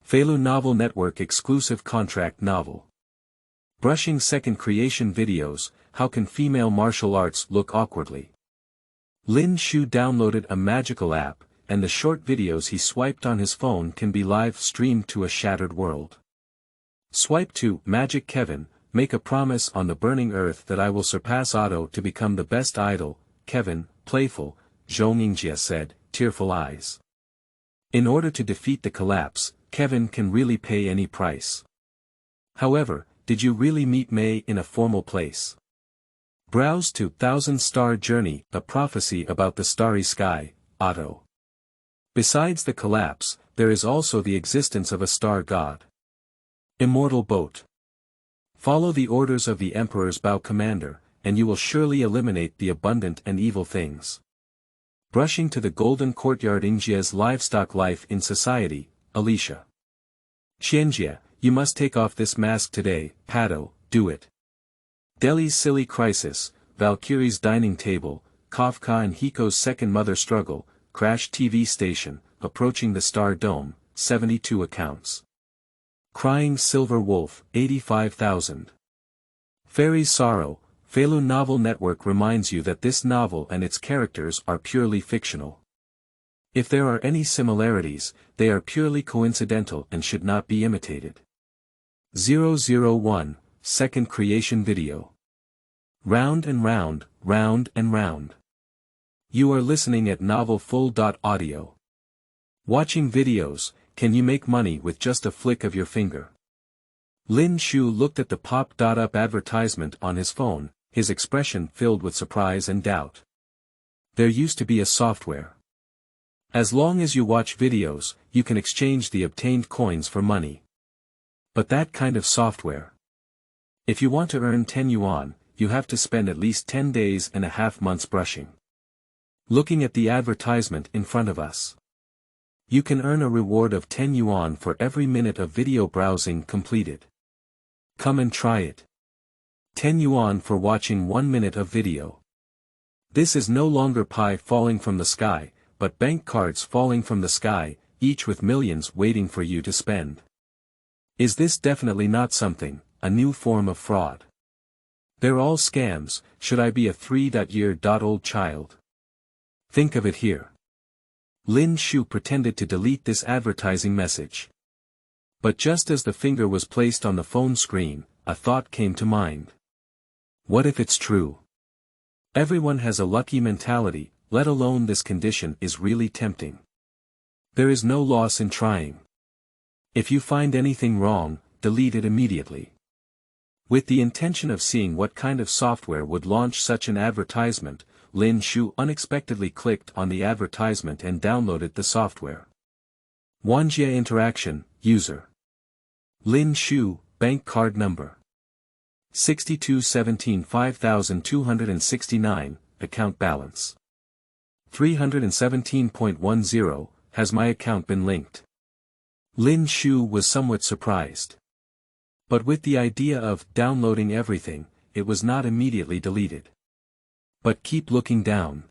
Feilu Novel Network exclusive contract novel. Brushing second creation videos, how can female martial arts look awkwardly? Lin Shu downloaded a magical app, and the short videos he swiped on his phone can be live streamed to a shattered world. Swipe to Magic Kevin, make a promise on the burning earth that I will surpass Otto to become the best idol. Kevin, playful, Zhou Jingyuan said, tearful eyes. In order to defeat the collapse, Kevin can really pay any price. However, did you really meet Mei in a formal place? Browse to Thousand Star Journey, a prophecy about the starry sky, Otto. Besides the collapse, there is also the existence of a star god. Immortal boat. Follow the orders of the Emperor's Bao Commander, and you will surely eliminate the abundant and evil things. Brushing to the Golden Courtyard Ingjia's livestock life in society, Alicia. Xianjia, you must take off this mask today, Pato, do it. Delhi's silly crisis, Valkyrie's dining table, Kafka and Hiko's second mother struggle, Crash TV station, approaching the Star Dome, 72 accounts. Crying Silver Wolf, 85,000. Fairy's Sorrow, Feilu Novel Network reminds you that this novel and its characters are purely fictional. If there are any similarities, they are purely coincidental and should not be imitated. 001, second creation video. Round and round, round and round. You are listening at novelfull.audio. Watching videos, can you make money with just a flick of your finger? Lin Shu looked at the pop-up advertisement on his phone, his expression filled with surprise and doubt. There used to be a software. As long as you watch videos, you can exchange the obtained coins for money. But that kind of software. If you want to earn 10 yuan, you have to spend at least 10 days and a half months brushing. Looking at the advertisement in front of us. You can earn a reward of 10 yuan for every minute of video browsing completed. Come and try it. 10 yuan for watching 1 minute of video. This is no longer pie falling from the sky, but bank cards falling from the sky, each with millions waiting for you to spend. Is this definitely not something, a new form of fraud? They're all scams. Should I be a 3-year-old child? Think of it here. Lin Shu pretended to delete this advertising message. But just as the finger was placed on the phone screen, a thought came to mind. What if it's true? Everyone has a lucky mentality, let alone this condition is really tempting. There is no loss in trying. If you find anything wrong, delete it immediately. With the intention of seeing what kind of software would launch such an advertisement, Lin Shu unexpectedly clicked on the advertisement and downloaded the software. Wanjie Interaction, user. Lin Shu, bank card number. 6217 5269, account balance. 317.10, has my account been linked? Lin Shu was somewhat surprised. But with the idea of downloading everything, it was not immediately deleted. But keep looking down.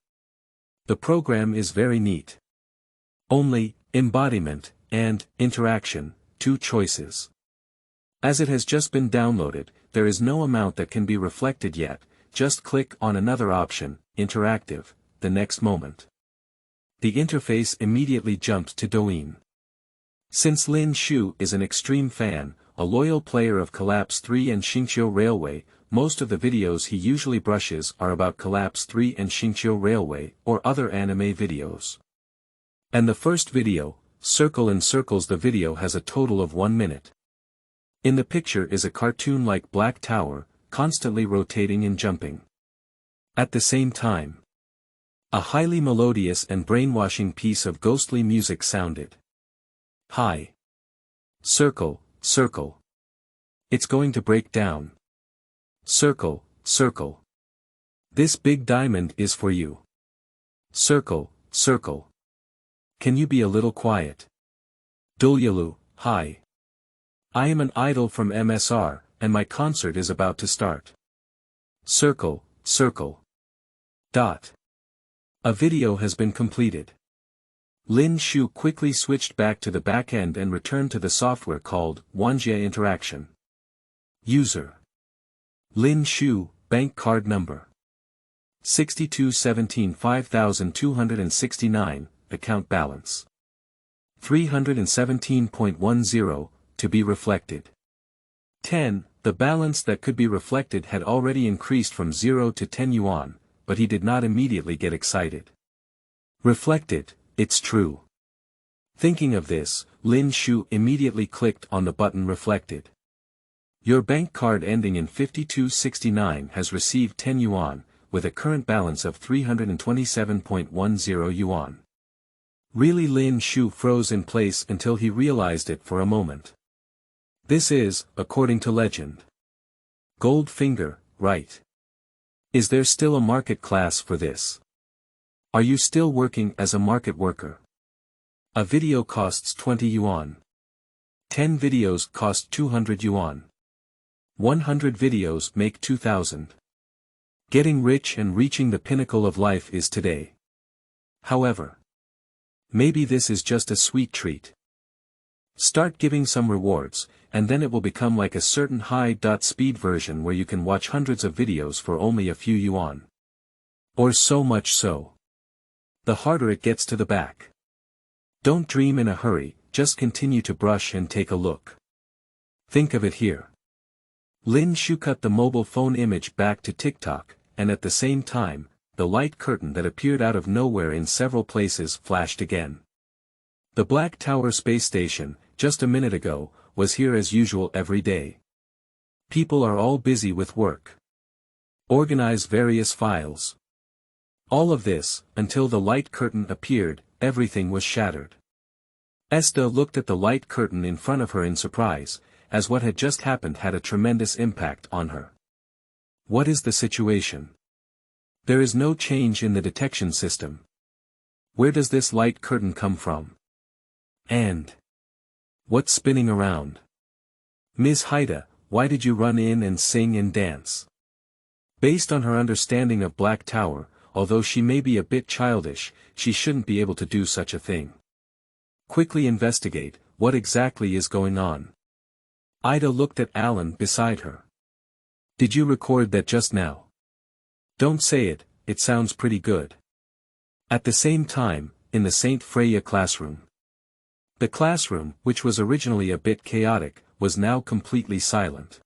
The program is very neat. Only, embodiment, and, interaction, 2 choices. As it has just been downloaded, there is no amount that can be reflected yet, just click on another option, interactive, the next moment. The interface immediately jumped to Douyin. Since Lin Shu is an extreme fan, a loyal player of Collapse 3 and Xingqiu Railway, most of the videos he usually brushes are about Collapse 3 and Xingqiu Railway, or other anime videos. And the first video, Circle and Circles, the video has a total of 1 minute. In the picture is a cartoon-like black tower, constantly rotating and jumping. At the same time, a highly melodious and brainwashing piece of ghostly music sounded. Hi. Circle, circle. It's going to break down. Circle, circle. This big diamond is for you. Circle, circle. Can you be a little quiet? Dulyalu, hi. I am an idol from MSR, and my concert is about to start. Circle, circle. Dot. A video has been completed. Lin Shu quickly switched back to the back-end and returned to the software called Wanjie Interaction. User. Lin Shu, bank card number. 6217 5269, account balance. 317.10, to be reflected. 10. The balance that could be reflected had already increased from 0 to 10 yuan, but he did not immediately get excited. Reflected, it's true. Thinking of this, Lin Shu immediately clicked on the button reflected. Your bank card ending in 5269 has received 10 yuan, with a current balance of 327.10 yuan. Really, Lin Shu froze in place until he realized it for a moment. This is, according to legend. Gold finger, right? Is there still a market class for this? Are you still working as a market worker? A video costs 20 yuan. 10 videos cost 200 yuan. 100 videos make 2,000. Getting rich and reaching the pinnacle of life is today. However, maybe this is just a sweet treat. Start giving some rewards, and then it will become like a certain high-speed version where you can watch hundreds of videos for only a few yuan. Or so much so. The harder it gets to the back. Don't dream in a hurry, just continue to brush and take a look. Think of it here. Lin Shu cut the mobile phone image back to TikTok, and at the same time, the light curtain that appeared out of nowhere in several places flashed again. The Black Tower space station, just a minute ago, was here as usual every day. People are all busy with work. Organize various files. All of this, until the light curtain appeared, everything was shattered. Esther looked at the light curtain in front of her in surprise, as what had just happened had a tremendous impact on her. What is the situation? There is no change in the detection system. Where does this light curtain come from? And what's spinning around? Ms. Haida, why did you run in and sing and dance? Based on her understanding of Black Tower, although she may be a bit childish, she shouldn't be able to do such a thing. Quickly investigate, what exactly is going on? Ida looked at Alan beside her. Did you record that just now? Don't say it, it sounds pretty good. At the same time, in the St. Freya classroom. The classroom, which was originally a bit chaotic, was now completely silent.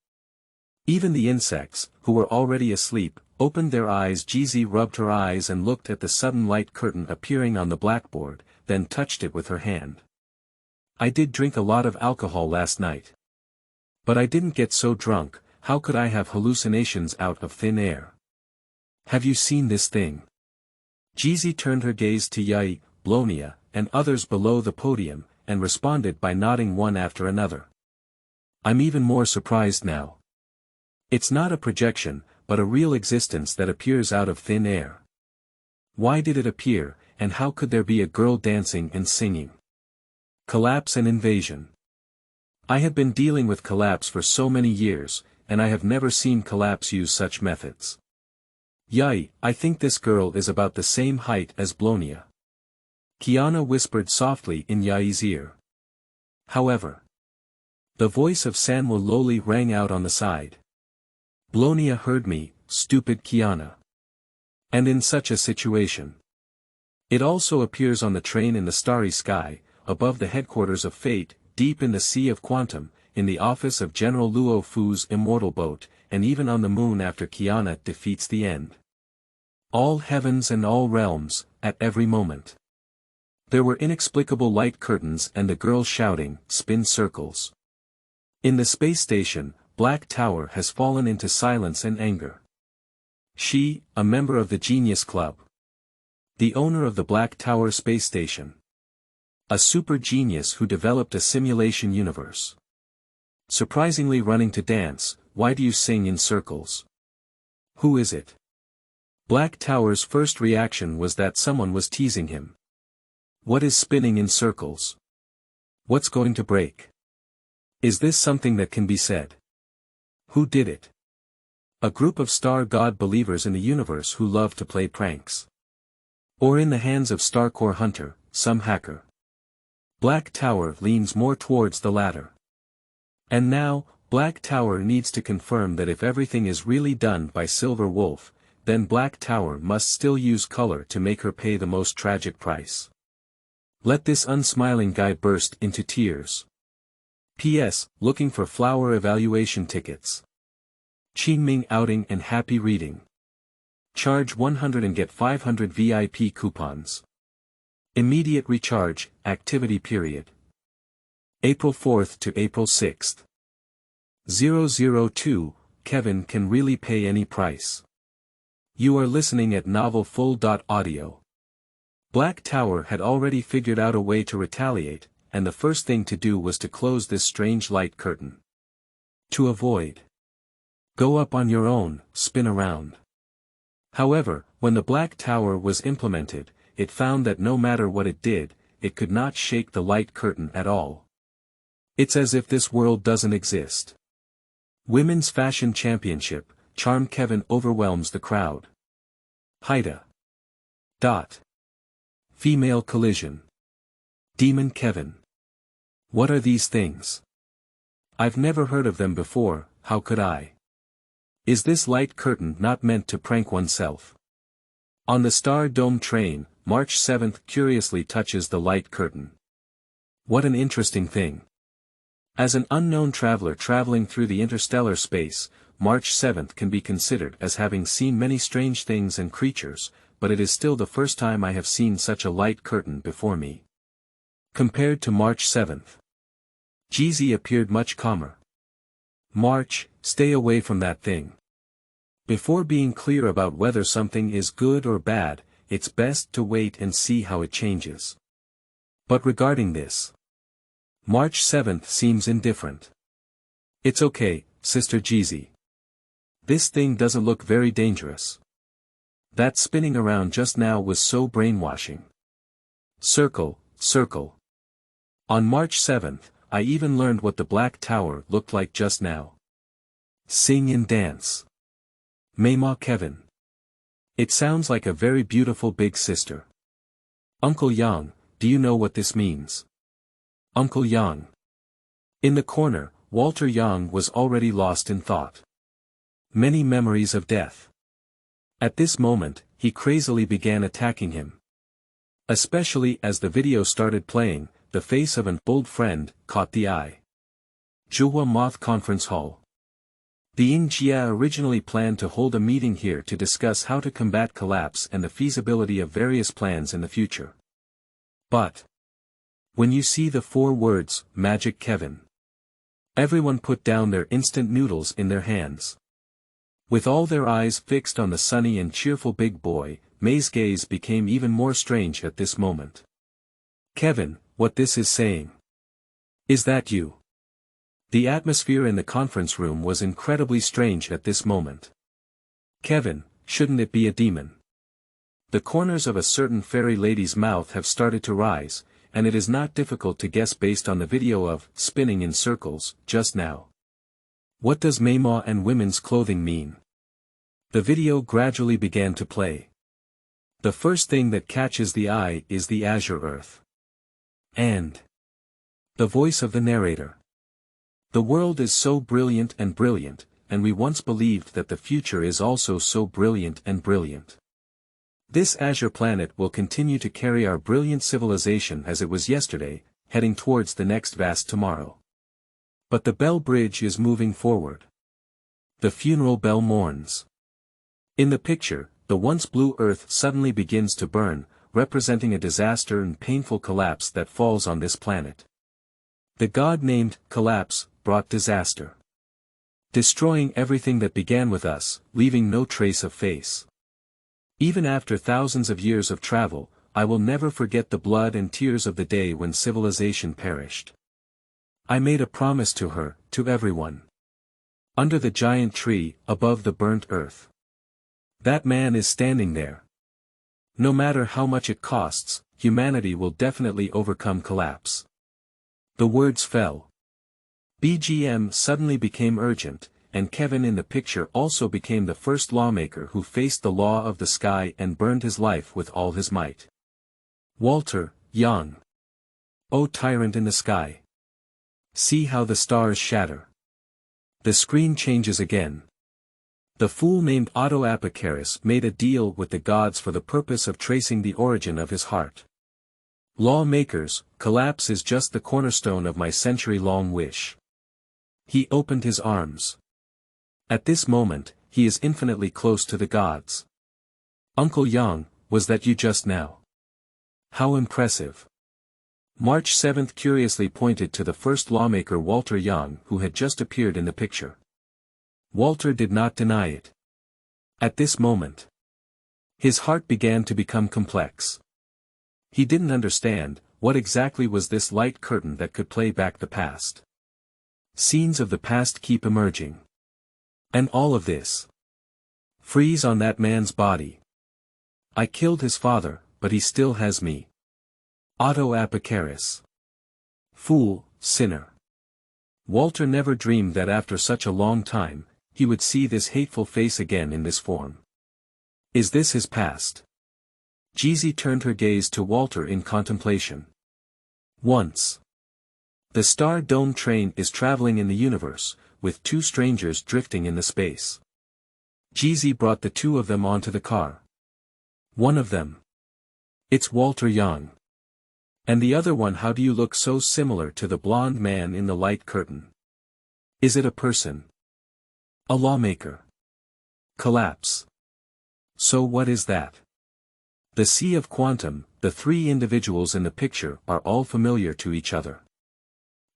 Even the insects, who were already asleep, opened their eyes. Jeezy rubbed her eyes and looked at the sudden light curtain appearing on the blackboard, then touched it with her hand. I did drink a lot of alcohol last night. But I didn't get so drunk, how could I have hallucinations out of thin air? Have you seen this thing? Jeezy turned her gaze to Yai, Blonia, and others below the podium, and responded by nodding one after another. I'm even more surprised now. It's not a projection, but a real existence that appears out of thin air. Why did it appear, and how could there be a girl dancing and singing? Collapse and invasion. I have been dealing with collapse for so many years, and I have never seen collapse use such methods. Yai, I think this girl is about the same height as Blonia. Kiana whispered softly in Yai's ear. However, the voice of Sanwa Loli rang out on the side. Blonia heard me, stupid Kiana. And in such a situation. It also appears on the train in the Starry Sky, above the headquarters of Fate, deep in the Sea of Quantum, in the office of General Luo Fu's immortal boat, and even on the moon after Kiana defeats the end. All heavens and all realms, at every moment. There were inexplicable light curtains and the girl shouting, spin circles. In the space station, Black Tower has fallen into silence and anger. She, a member of the Genius Club. The owner of the Black Tower space station. A super genius who developed a simulation universe. Surprisingly running to dance, why do you sing in circles? Who is it? Black Tower's first reaction was that someone was teasing him. What is spinning in circles? What's going to break? Is this something that can be said? Who did it? A group of star god believers in the universe who love to play pranks. Or in the hands of Starcore Hunter, some hacker. Black Tower leans more towards the latter. And now, Black Tower needs to confirm that if everything is really done by Silver Wolf, then Black Tower must still use color to make her pay the most tragic price. Let this unsmiling guy burst into tears. P.S. Looking for flower evaluation tickets. Qingming outing and happy reading. Charge 100 and get 500 VIP coupons. Immediate recharge, activity period. April 4th to April 6th. 002, Kevin can really pay any price. You are listening at novelfull.audio. Black Tower had already figured out a way to retaliate, and the first thing to do was to close this strange light curtain. To avoid. Go up on your own, spin around. However, when the Black Tower was implemented, it found that no matter what it did, it could not shake the light curtain at all. It's as if this world doesn't exist. Women's Fashion Championship, Charm Kevin overwhelms the crowd. Haida. Dot. Female collision. Demon Kevin. What are these things? I've never heard of them before, how could I? Is this light curtain not meant to prank oneself? On the Star Dome train, March 7th curiously touches the light curtain. What an interesting thing. As an unknown traveler traveling through the interstellar space, March 7th can be considered as having seen many strange things and creatures, but it is still the first time I have seen such a light curtain before me. Compared to March 7th. Jeezy appeared much calmer. March, stay away from that thing. Before being clear about whether something is good or bad, it's best to wait and see how it changes. But regarding this, March 7th seems indifferent. It's okay, Sister Jeezy. This thing doesn't look very dangerous. That spinning around just now was so brainwashing. Circle, circle. On March 7th, I even learned what the Black Tower looked like just now. Sing and dance. Mayma Kevin. It sounds like a very beautiful big sister. Uncle Yang, do you know what this means? Uncle Yang. In the corner, Walter Yang was already lost in thought. Many memories of death. At this moment, he crazily began attacking him. Especially as the video started playing, the face of an old friend caught the eye. Jingyuan Moth Conference Hall. The Jingyuan originally planned to hold a meeting here to discuss how to combat collapse and the feasibility of various plans in the future. But when you see the 4 words, Magic Kevin, everyone put down their instant noodles in their hands. With all their eyes fixed on the sunny and cheerful big boy, May's gaze became even more strange at this moment. Kevin, what this is saying? Is that you? The atmosphere in the conference room was incredibly strange at this moment. Kevin, shouldn't it be a demon? The corners of a certain fairy lady's mouth have started to rise, and it is not difficult to guess based on the video of spinning in circles just now. What does Mayma and women's clothing mean? The video gradually began to play. The first thing that catches the eye is the azure earth. And the voice of the narrator. The world is so brilliant, and we once believed that the future is also so brilliant and brilliant. This azure planet will continue to carry our brilliant civilization as it was yesterday, heading towards the next vast tomorrow. But the bell bridge is moving forward. The funeral bell mourns. In the picture, the once blue earth suddenly begins to burn, representing a disaster and painful collapse that falls on this planet. The god named Collapse brought disaster, destroying everything that began with us, leaving no trace of face. Even after thousands of years of travel, I will never forget the blood and tears of the day when civilization perished. I made a promise to her, to everyone. Under the giant tree, above the burnt earth. That man is standing there. No matter how much it costs, humanity will definitely overcome collapse. The words fell. BGM suddenly became urgent, and Kevin in the picture also became the first lawmaker who faced the law of the sky and burned his life with all his might. Walter, Yang. O tyrant in the sky. See how the stars shatter. The screen changes again. The fool named Otto Apocaris made a deal with the gods for the purpose of tracing the origin of his heart. Lawmakers, collapse is just the cornerstone of my century-long wish. He opened his arms. At this moment, he is infinitely close to the gods. Uncle Yang, was that you just now? How impressive. March 7 curiously pointed to the first lawmaker Walter Yang who had just appeared in the picture. Walter did not deny it. At this moment, his heart began to become complex. He didn't understand, what exactly was this light curtain that could play back the past. Scenes of the past keep emerging. And all of this. Freeze on that man's body. I killed his father, but he still has me. Otto Apocaris. Fool, sinner. Walter never dreamed that after such a long time, he would see this hateful face again in this form. Is this his past? Jeezy turned her gaze to Walter in contemplation. Once. The Star Dome train is traveling in the universe, with two strangers drifting in the space. Jeezy brought the two of them onto the car. One of them. It's Walter Yang. And the other one, how do you look so similar to the blonde man in the light curtain? Is it a person? A lawmaker? Collapse. So what is that? The Sea of Quantum, the three individuals in the picture are all familiar to each other.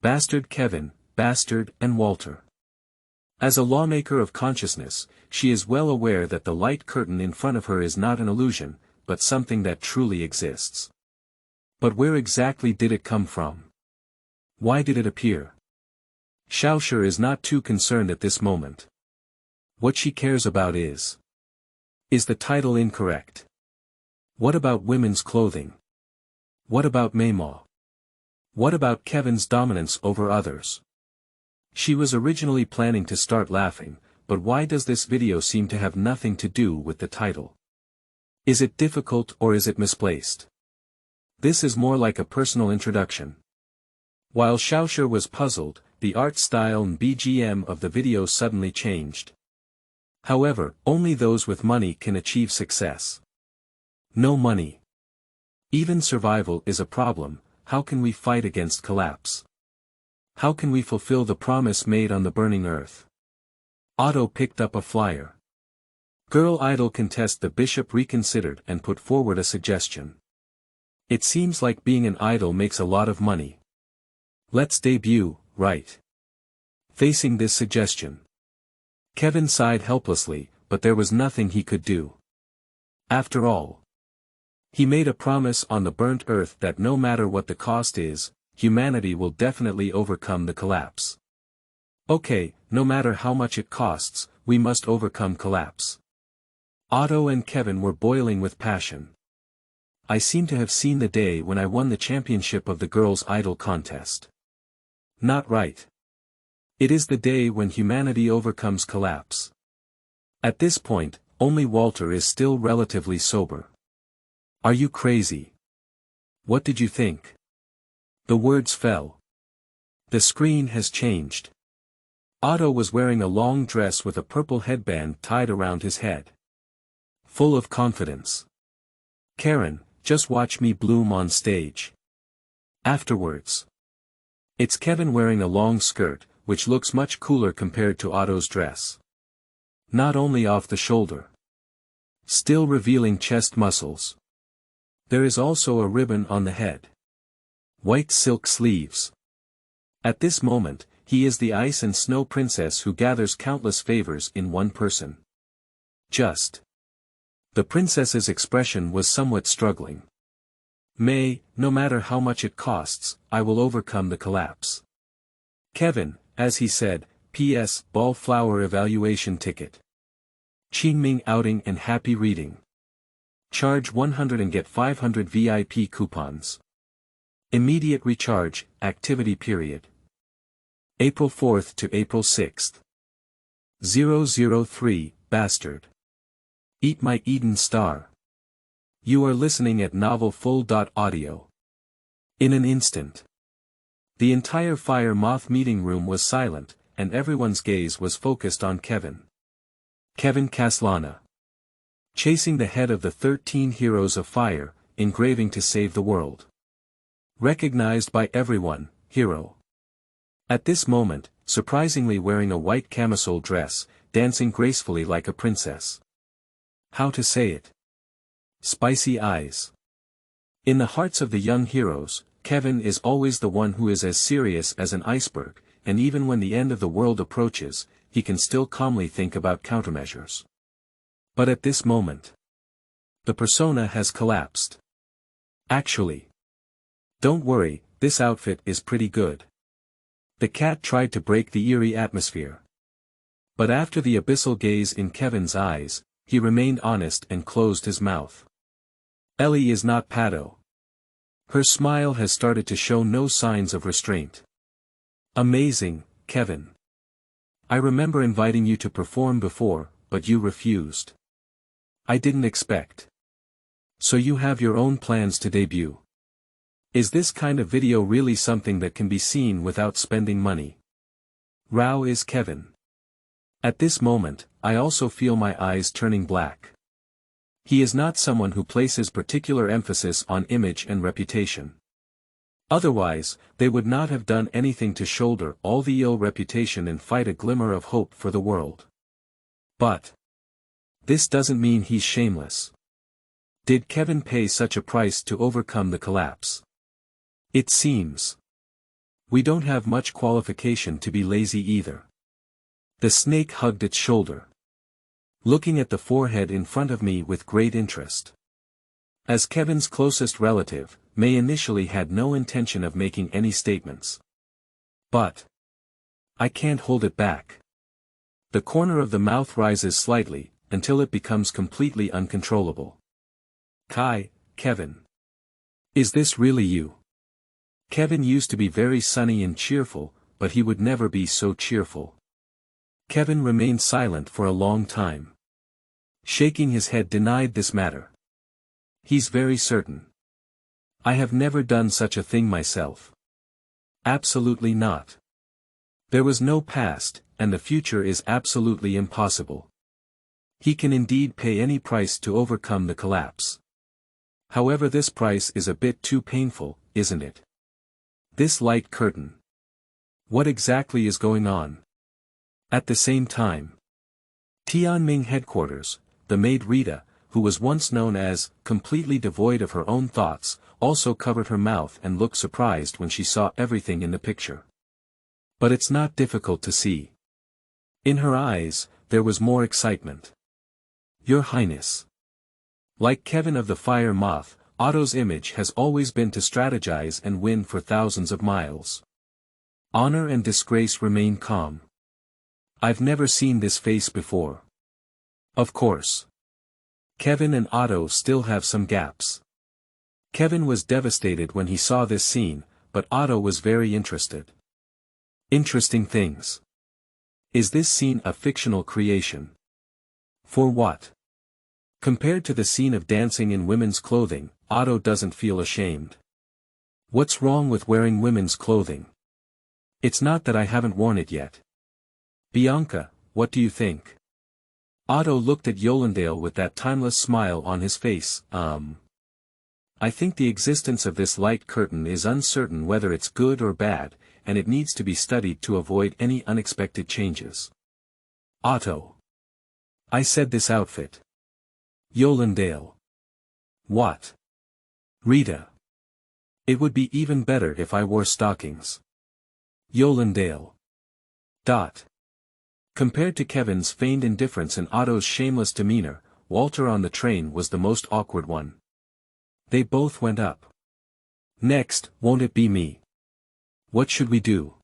Bastard Kevin, Bastard and Walter. As a lawmaker of consciousness, she is well aware that the light curtain in front of her is not an illusion, but something that truly exists. But where exactly did it come from? Why did it appear? Xiaoshi is not too concerned at this moment. What she cares about is the title incorrect? What about women's clothing? What about Maymaw? What about Kevin's dominance over others? She was originally planning to start laughing, but why does this video seem to have nothing to do with the title? Is it difficult or is it misplaced? This is more like a personal introduction. While Xiaoshi was puzzled, the art style and BGM of the video suddenly changed. However, only those with money can achieve success. No money. Even survival is a problem. How can we fight against collapse? How can we fulfill the promise made on the burning earth? Otto picked up a flyer. Girl Idol contest. The bishop reconsidered and put forward a suggestion. It seems like being an idol makes a lot of money. Let's debut, right? Facing this suggestion, Kevin sighed helplessly, but there was nothing he could do. After all, he made a promise on the burnt earth that no matter what the cost is, humanity will definitely overcome the collapse. Okay, no matter how much it costs, we must overcome collapse. Otto and Kevin were boiling with passion. I seem to have seen the day when I won the championship of the Girls' Idol contest. Not right. It is the day when humanity overcomes collapse. At this point, only Walter is still relatively sober. Are you crazy? What did you think? The words fell. The screen has changed. Otto was wearing a long dress with a purple headband tied around his head. Full of confidence. Karen, just watch me bloom on stage. Afterwards. It's Kevin wearing a long skirt, which looks much cooler compared to Otto's dress. Not only off the shoulder. Still revealing chest muscles. There is also a ribbon on the head. White silk sleeves. At this moment, he is the ice and snow princess who gathers countless favors in one person. Just. The princess's expression was somewhat struggling. May, no matter how much it costs, I will overcome the collapse. Kevin, as he said, P.S. Ball flower evaluation ticket. Qingming outing and happy reading. Charge 100 and get 500 VIP coupons. Immediate recharge, activity period. April 4th to April 6th. 003, Bastard. Eat my Eden star. You are listening at novelfull.audio. In an instant, the entire Fire Moth meeting room was silent, and everyone's gaze was focused on Kevin. Kevin Caslana. Chasing the head of the 13 heroes of fire, engraving to save the world. Recognized by everyone, hero. At this moment, surprisingly wearing a white camisole dress, dancing gracefully like a princess. How to say it? Spicy eyes. In the hearts of the young heroes, Kevin is always the one who is as serious as an iceberg, and even when the end of the world approaches, he can still calmly think about countermeasures. But at this moment, the persona has collapsed. Actually, don't worry, this outfit is pretty good. The cat tried to break the eerie atmosphere. But after the abyssal gaze in Kevin's eyes, he remained honest and closed his mouth. Ellie is not Pato. Her smile has started to show no signs of restraint. Amazing, Kevin. I remember inviting you to perform before, but you refused. I didn't expect. So you have your own plans to debut. Is this kind of video really something that can be seen without spending money? Rao is Kevin. At this moment, I also feel my eyes turning black. He is not someone who places particular emphasis on image and reputation. Otherwise, they would not have done anything to shoulder all the ill reputation and fight a glimmer of hope for the world. But this doesn't mean he's shameless. Did Kevin pay such a price to overcome the collapse? It seems. We don't have much qualification to be lazy either. The snake hugged its shoulder, looking at the forehead in front of me with great interest. As Kevin's closest relative, May initially had no intention of making any statements. But I can't hold it back. The corner of the mouth rises slightly, until it becomes completely uncontrollable. Kevin. Is this really you? Kevin used to be very sunny and cheerful, but he would never be so cheerful. Kevin remained silent for a long time. Shaking his head denied this matter. He's very certain. I have never done such a thing myself. Absolutely not. There was no past, and the future is absolutely impossible. He can indeed pay any price to overcome the collapse. However, this price is a bit too painful, isn't it? This light curtain. What exactly is going on? At the same time, Tianming headquarters, the maid Rita, who was once known as completely devoid of her own thoughts, also covered her mouth and looked surprised when she saw everything in the picture. But it's not difficult to see. In her eyes, there was more excitement. Your Highness. Like Kevin of the Fire Moth, Otto's image has always been to strategize and win for thousands of miles. Honor and disgrace remain calm. I've never seen this face before. Of course. Kevin and Otto still have some gaps. Kevin was devastated when he saw this scene, but Otto was very interested. Interesting things. Is this scene a fictional creation? For what? Compared to the scene of dancing in women's clothing, Otto doesn't feel ashamed. What's wrong with wearing women's clothing? It's not that I haven't worn it yet. Bianca, what do you think? Otto looked at Yolandale with that timeless smile on his face. I think the existence of this light curtain is uncertain whether it's good or bad, and it needs to be studied to avoid any unexpected changes. Otto. I said this outfit. Yolandale. What? Rita. It would be even better if I wore stockings. Yolandale. Compared to Kevin's feigned indifference and Otto's shameless demeanor, Walter on the train was the most awkward one. They both went up. Next, won't it be me? What should we do?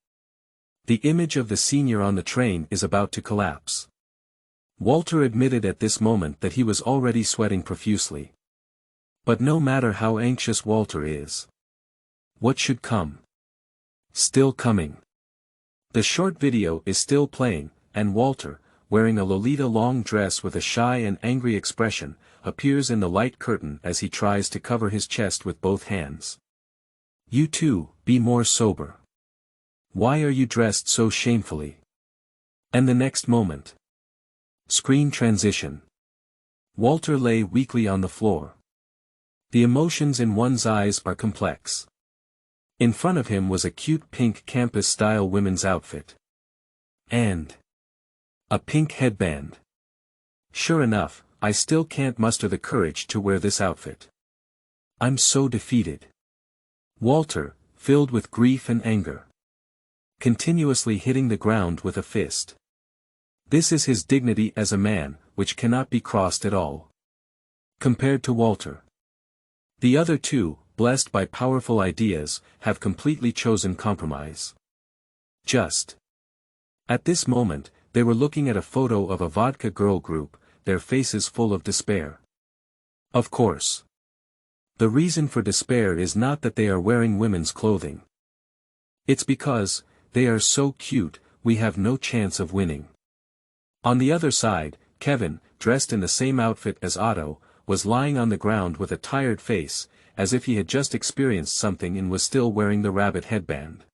The image of the senior on the train is about to collapse. Walter admitted at this moment that he was already sweating profusely. But no matter how anxious Walter is, what should come? Still coming. The short video is still playing, and Walter, wearing a Lolita long dress with a shy and angry expression, appears in the light curtain as he tries to cover his chest with both hands. You too, be more sober. Why are you dressed so shamefully? And the next moment. Screen transition. Walter lay weakly on the floor. The emotions in one's eyes are complex. In front of him was a cute pink campus-style women's outfit. And a pink headband. Sure enough, I still can't muster the courage to wear this outfit. I'm so defeated. Walter, filled with grief and anger. Continuously hitting the ground with a fist. This is his dignity as a man, which cannot be crossed at all. Compared to Walter. The other two, blessed by powerful ideas, have completely chosen compromise. Just. At this moment, they were looking at a photo of a vodka girl group, their faces full of despair. Of course. The reason for despair is not that they are wearing women's clothing. It's because, they are so cute, we have no chance of winning. On the other side, Kevin, dressed in the same outfit as Otto, was lying on the ground with a tired face, as if he had just experienced something and was still wearing the rabbit headband.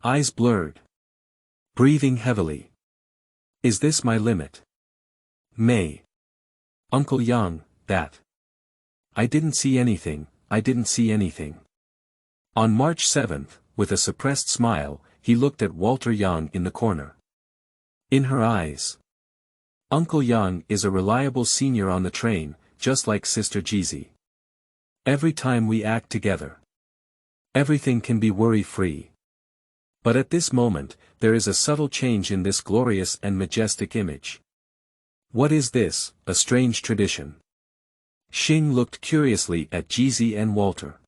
Eyes blurred. Breathing heavily. Is this my limit? May. Uncle Yang, that. I didn't see anything, I didn't see anything. On March 7th, with a suppressed smile, he looked at Walter Yang in the corner. In her eyes. Uncle Yang is a reliable senior on the train, just like Sister Jeezy. Every time we act together. Everything can be worry-free. But at this moment, there is a subtle change in this glorious and majestic image. What is this, a strange tradition? Xing looked curiously at Jeezy and Walter.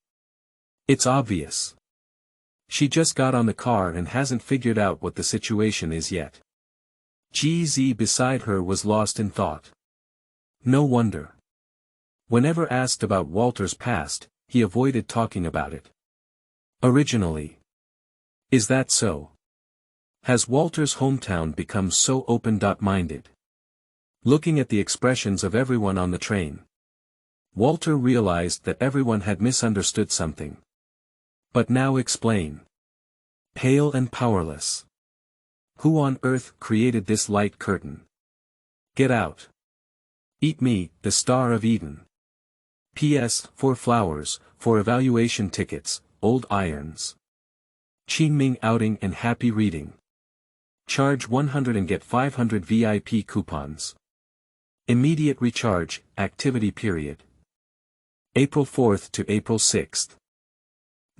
It's obvious. She just got on the car and hasn't figured out what the situation is yet. Jeezy beside her was lost in thought. No wonder. Whenever asked about Walter's past, he avoided talking about it. Originally. Is that so? Has Walter's hometown become so open-minded? Looking at the expressions of everyone on the train, Walter realized that everyone had misunderstood something. But now explain. Pale and powerless. Who on earth created this light curtain? Get out. Eat me, the Star of Eden. P.S. 4 flowers, 4 evaluation tickets, old irons. Qingming outing and happy reading. Charge 100 and get 500 VIP coupons. Immediate recharge, activity period. April 4th to April 6th.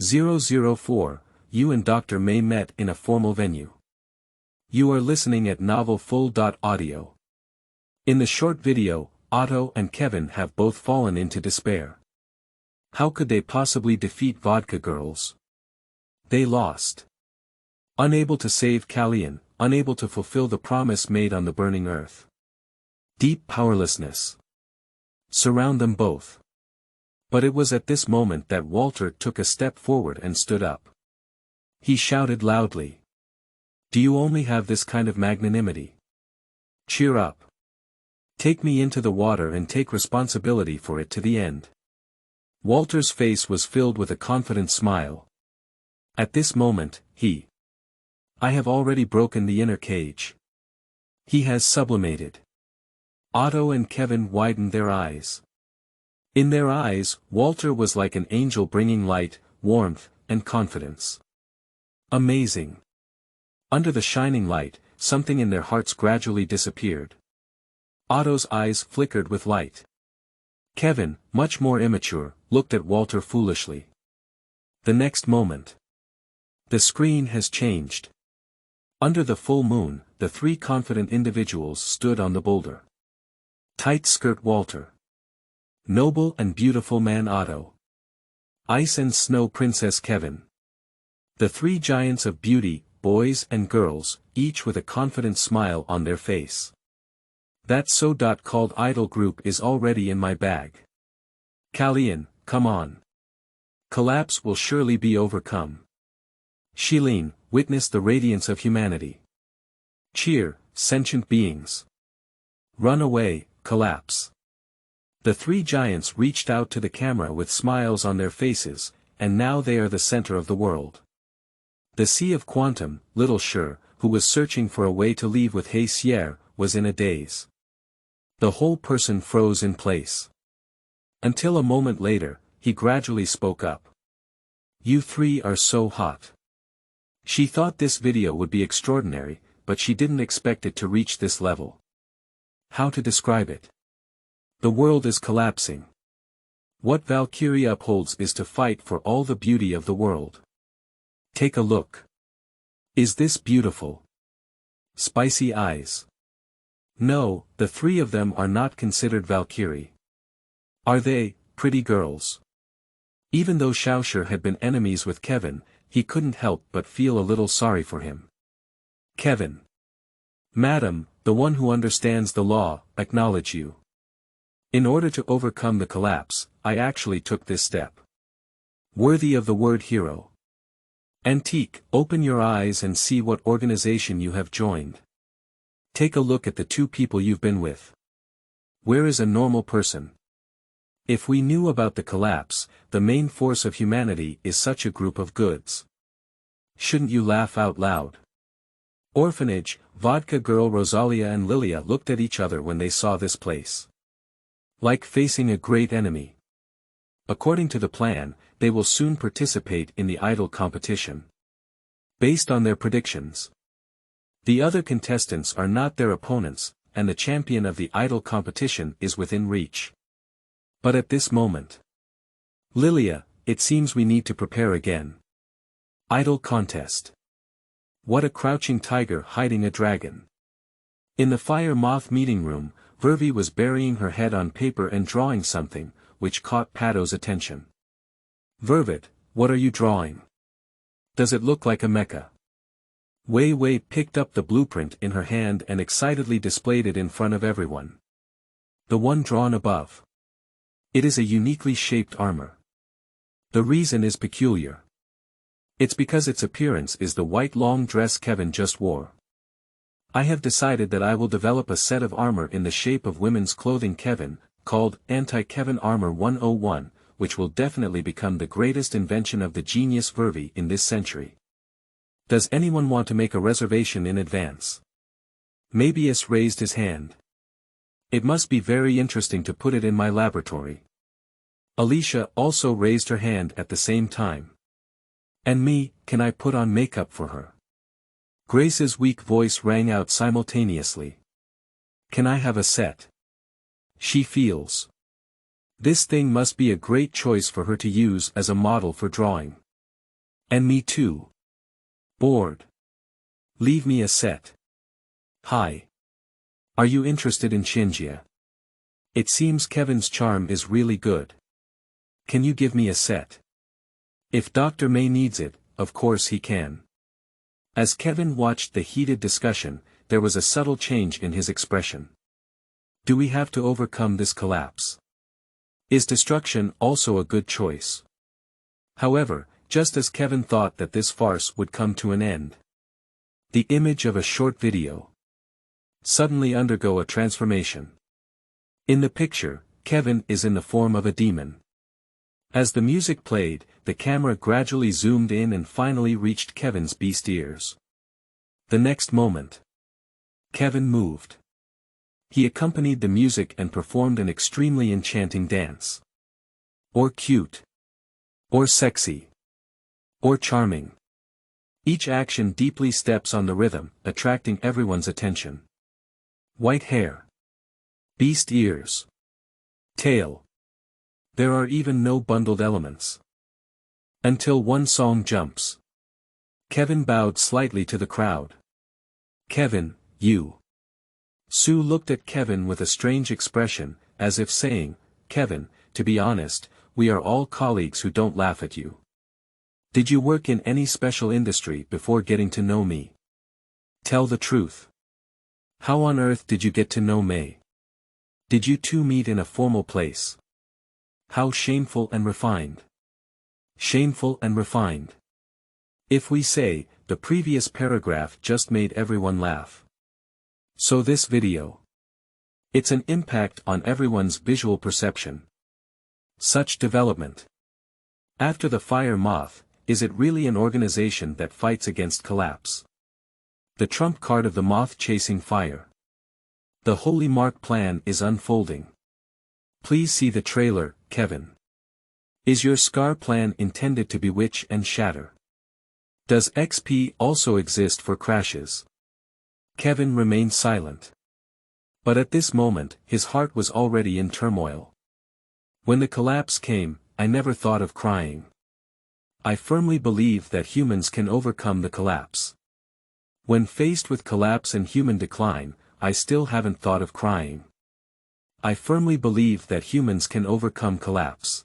004, you and Dr. May met in a formal venue. You are listening at novelfull.audio. In the short video, Otto and Kevin have both fallen into despair. How could they possibly defeat vodka girls? They lost. Unable to save Kalyan, unable to fulfill the promise made on the burning earth. Deep powerlessness. Surround them both. But it was at this moment that Walter took a step forward and stood up. He shouted loudly. Do you only have this kind of magnanimity? Cheer up. Take me into the water and take responsibility for it to the end. Walter's face was filled with a confident smile. At this moment, I have already broken the inner cage. He has sublimated. Otto and Kevin widened their eyes. In their eyes, Walter was like an angel bringing light, warmth, and confidence. Amazing. Under the shining light, something in their hearts gradually disappeared. Otto's eyes flickered with light. Kevin, much more immature, looked at Walter foolishly. The next moment. The screen has changed. Under the full moon, the 3 confident individuals stood on the boulder. Tight skirt Walter. Noble and beautiful man Otto. Ice and snow princess Kevin. The 3 giants of beauty, boys and girls, each with a confident smile on their face. That so-called idol group is already in my bag. Kalyan, come on. Collapse will surely be overcome. Shilin, witness the radiance of humanity. Cheer, sentient beings. Run away, collapse. The 3 giants reached out to the camera with smiles on their faces, and now they are the center of the world. The Sea of Quantum, little Sure, who was searching for a way to leave with Hey Sierre, was in a daze. The whole person froze in place. Until a moment later, he gradually spoke up. You three are so hot. She thought this video would be extraordinary, but she didn't expect it to reach this level. How to describe it? The world is collapsing. What Valkyrie upholds is to fight for all the beauty of the world. Take a look. Is this beautiful? Spicy eyes. No, the three of them are not considered Valkyrie. Are they, pretty girls? Even though Xiaoshi had been enemies with Kevin, he couldn't help but feel a little sorry for him. Kevin. Madam, the one who understands the law, acknowledge you. In order to overcome the collapse, I actually took this step. Worthy of the word hero. Antique, open your eyes and see what organization you have joined. Take a look at the two people you've been with. Where is a normal person? If we knew about the collapse, the main force of humanity is such a group of goods. Shouldn't you laugh out loud? Orphanage, Vodka Girl Rosalia and Lilia looked at each other when they saw this place. Like facing a great enemy. According to the plan, they will soon participate in the idol competition. Based on their predictions. The other contestants are not their opponents, and the champion of the idol competition is within reach. But at this moment. Lilia, it seems we need to prepare again. Idol contest. What a crouching tiger hiding a dragon. In the Fire Moth meeting room, Vervi was burying her head on paper and drawing something, which caught Pato's attention. Vervit, what are you drawing? Does it look like a mecha? Wei Wei picked up the blueprint in her hand and excitedly displayed it in front of everyone. The one drawn above. It is a uniquely shaped armor. The reason is peculiar. It's because its appearance is the white long dress Kevin just wore. I have decided that I will develop a set of armor in the shape of women's clothing Kevin, called Anti-Kevin Armor 101, which will definitely become the greatest invention of the genius Vervi in this century. Does anyone want to make a reservation in advance? Mabius raised his hand. It must be very interesting to put it in my laboratory. Alicia also raised her hand at the same time. And me, can I put on makeup for her? Grace's weak voice rang out simultaneously. Can I have a set? She feels. This thing must be a great choice for her to use as a model for drawing. And me too. Bored. Leave me a set. Hi. Are you interested in Shinjia? It seems Kevin's charm is really good. Can you give me a set? If Dr. May needs it, of course he can. As Kevin watched the heated discussion, there was a subtle change in his expression. Do we have to overcome this collapse? Is destruction also a good choice? However, just as Kevin thought that this farce would come to an end. The image of a short video. Suddenly undergo a transformation. In the picture, Kevin is in the form of a demon. As the music played, the camera gradually zoomed in and finally reached Kevin's beast ears. The next moment. Kevin moved. He accompanied the music and performed an extremely enchanting dance. Or cute. Or sexy. Or charming. Each action deeply steps on the rhythm, attracting everyone's attention. White hair. Beast ears. Tail. There are even no bundled elements. Until one song jumps. Kevin bowed slightly to the crowd. Kevin, you. Sue looked at Kevin with a strange expression, as if saying, Kevin, to be honest, we are all colleagues who don't laugh at you. Did you work in any special industry before getting to know me? Tell the truth. How on earth did you get to know May? Did you two meet in a formal place? How shameful and refined. Shameful and refined. If we say, the previous paragraph just made everyone laugh. So this video. It's an impact on everyone's visual perception. Such development. After the fire moth, is it really an organization that fights against collapse? The trump card of the moth chasing fire. The Holy Mark plan is unfolding. Please see the trailer, Kevin. Is your Scar plan intended to bewitch and shatter? Does XP also exist for crashes? Kevin remained silent. But at this moment, his heart was already in turmoil. When the collapse came, I never thought of crying. I firmly believe that humans can overcome the collapse. When faced with collapse and human decline, I still haven't thought of crying. I firmly believe that humans can overcome collapse.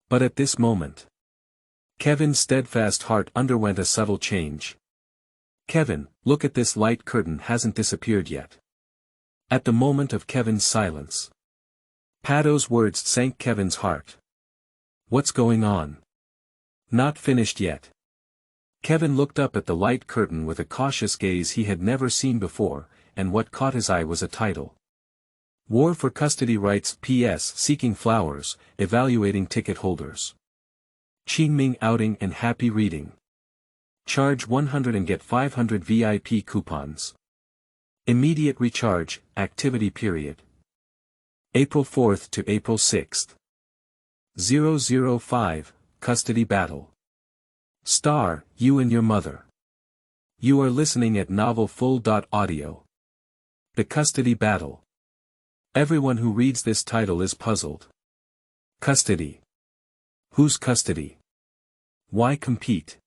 But at this moment, Kevin's steadfast heart underwent a subtle change. Kevin, look at this light curtain hasn't disappeared yet. At the moment of Kevin's silence, Pado's words sank Kevin's heart. What's going on? Not finished yet. Kevin looked up at the light curtain with a cautious gaze he had never seen before, and what caught his eye was a title. War for Custody Rights PS Seeking Flowers, Evaluating Ticket Holders. Qingming Outing and Happy Reading. Charge 100 and get 500 VIP coupons. Immediate recharge, activity period. April 4th to April 6th. 005, Custody Battle. Star, you and your mother. You are listening at novelfull.audio. The Custody Battle. Everyone who reads this title is puzzled. Custody. Whose custody? Why compete?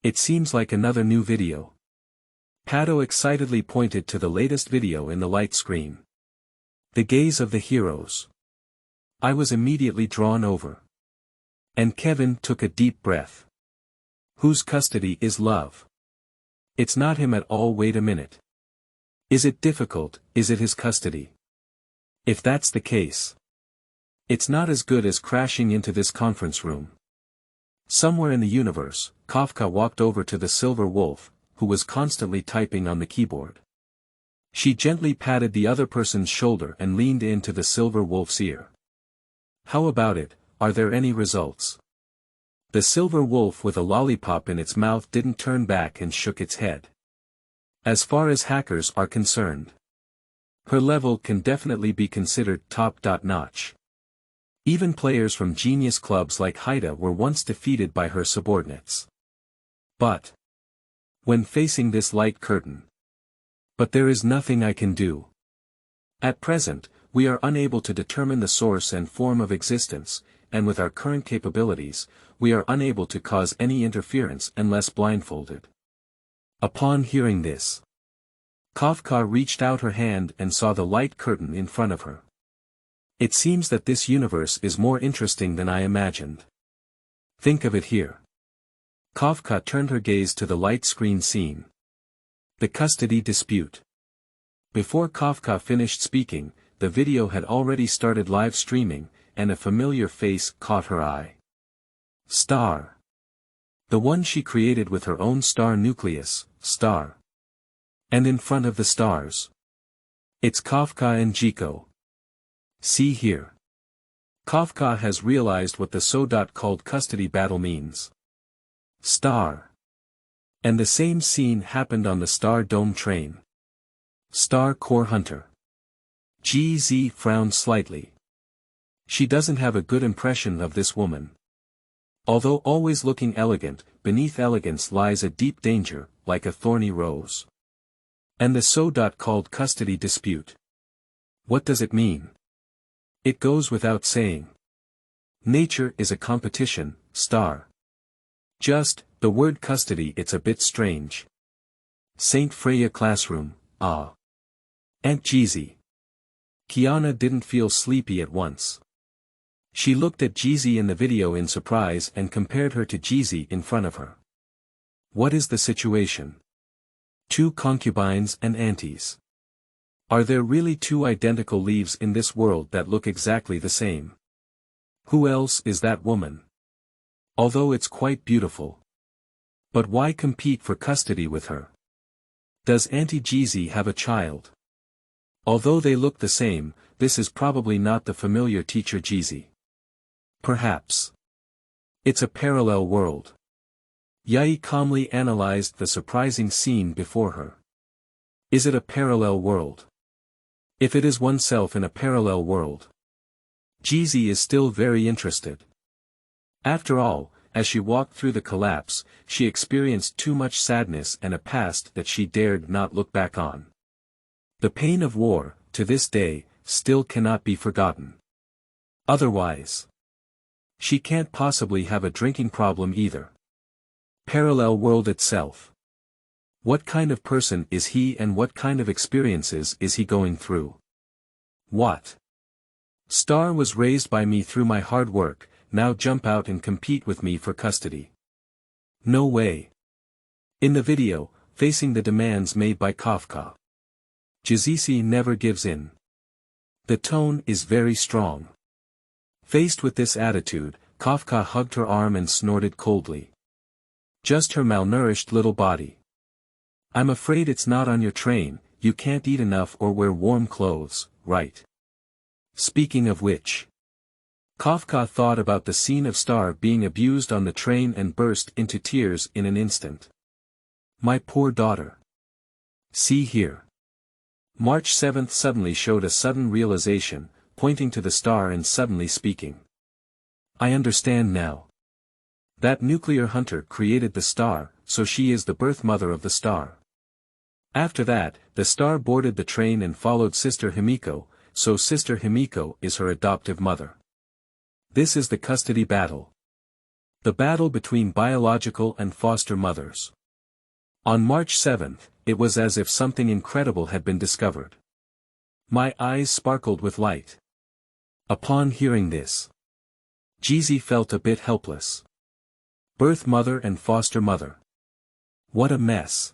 It seems like another new video. Pado excitedly pointed to the latest video in the light screen. The gaze of the heroes. I was immediately drawn over. And Kevin took a deep breath. Whose custody is love? It's not him at all. Wait a minute. Is it difficult? Is it his custody? If that's the case, it's not as good as crashing into this conference room. Somewhere in the universe, Kafka walked over to the Silver Wolf, who was constantly typing on the keyboard. She gently patted the other person's shoulder and leaned into the Silver Wolf's ear. How about it? Are there any results? The Silver Wolf with a lollipop in its mouth didn't turn back and shook its head. As far as hackers are concerned, her level can definitely be considered top-notch. Even players from genius clubs like Haida were once defeated by her subordinates. But when facing this light curtain. But there is nothing I can do. At present, we are unable to determine the source and form of existence, and with our current capabilities, we are unable to cause any interference unless blindfolded. Upon hearing this, Kafka reached out her hand and saw the light curtain in front of her. It seems that this universe is more interesting than I imagined. Think of it here. Kafka turned her gaze to the light screen scene. The custody dispute. Before Kafka finished speaking, the video had already started live streaming, and a familiar face caught her eye. Star. The one she created with her own star nucleus, Star. And in front of the stars, it's Kafka and Jiko. See here. Kafka has realized what the so-called custody battle means. Star. And the same scene happened on the Star Dome train. Star Core Hunter. GZ frowned slightly. She doesn't have a good impression of this woman. Although always looking elegant, beneath elegance lies a deep danger, like a thorny rose. And the so-called custody dispute. What does it mean? It goes without saying. Nature is a competition, Star. Just, the word custody, it's a bit strange. Saint Freya classroom, ah. Aunt Jeezy. Kiana didn't feel sleepy at once. She looked at Jeezy in the video in surprise and compared her to Jeezy in front of her. What is the situation? Two concubines and aunties. Are there really two identical leaves in this world that look exactly the same? Who else is that woman? Although it's quite beautiful. But why compete for custody with her? Does Auntie Jeezy have a child? Although they look the same, this is probably not the familiar teacher Jeezy. Perhaps. It's a parallel world. Yai calmly analyzed the surprising scene before her. Is it a parallel world? If it is oneself in a parallel world. Jizi is still very interested. After all, as she walked through the collapse, she experienced too much sadness and a past that she dared not look back on. The pain of war, to this day, still cannot be forgotten. Otherwise, she can't possibly have a drinking problem either. Parallel world itself. What kind of person is he and what kind of experiences is he going through? What? Star was raised by me through my hard work, now jump out and compete with me for custody. No way. In the video, facing the demands made by Kafka, Jizi never gives in. The tone is very strong. Faced with this attitude, Kafka hugged her arm and snorted coldly. Just her malnourished little body. I'm afraid it's not on your train, you can't eat enough or wear warm clothes, right? Speaking of which. Kafka thought about the scene of Star being abused on the train and burst into tears in an instant. My poor daughter. See here. March 7th suddenly showed a sudden realization, pointing to the star and suddenly speaking. I understand now. That nuclear hunter created the star, so she is the birth mother of the star. After that, the star boarded the train and followed Sister Himiko, so Sister Himiko is her adoptive mother. This is the custody battle. The battle between biological and foster mothers. On March 7th, it was as if something incredible had been discovered. My eyes sparkled with light. Upon hearing this, Jizi felt a bit helpless. Birth mother and foster mother. What a mess.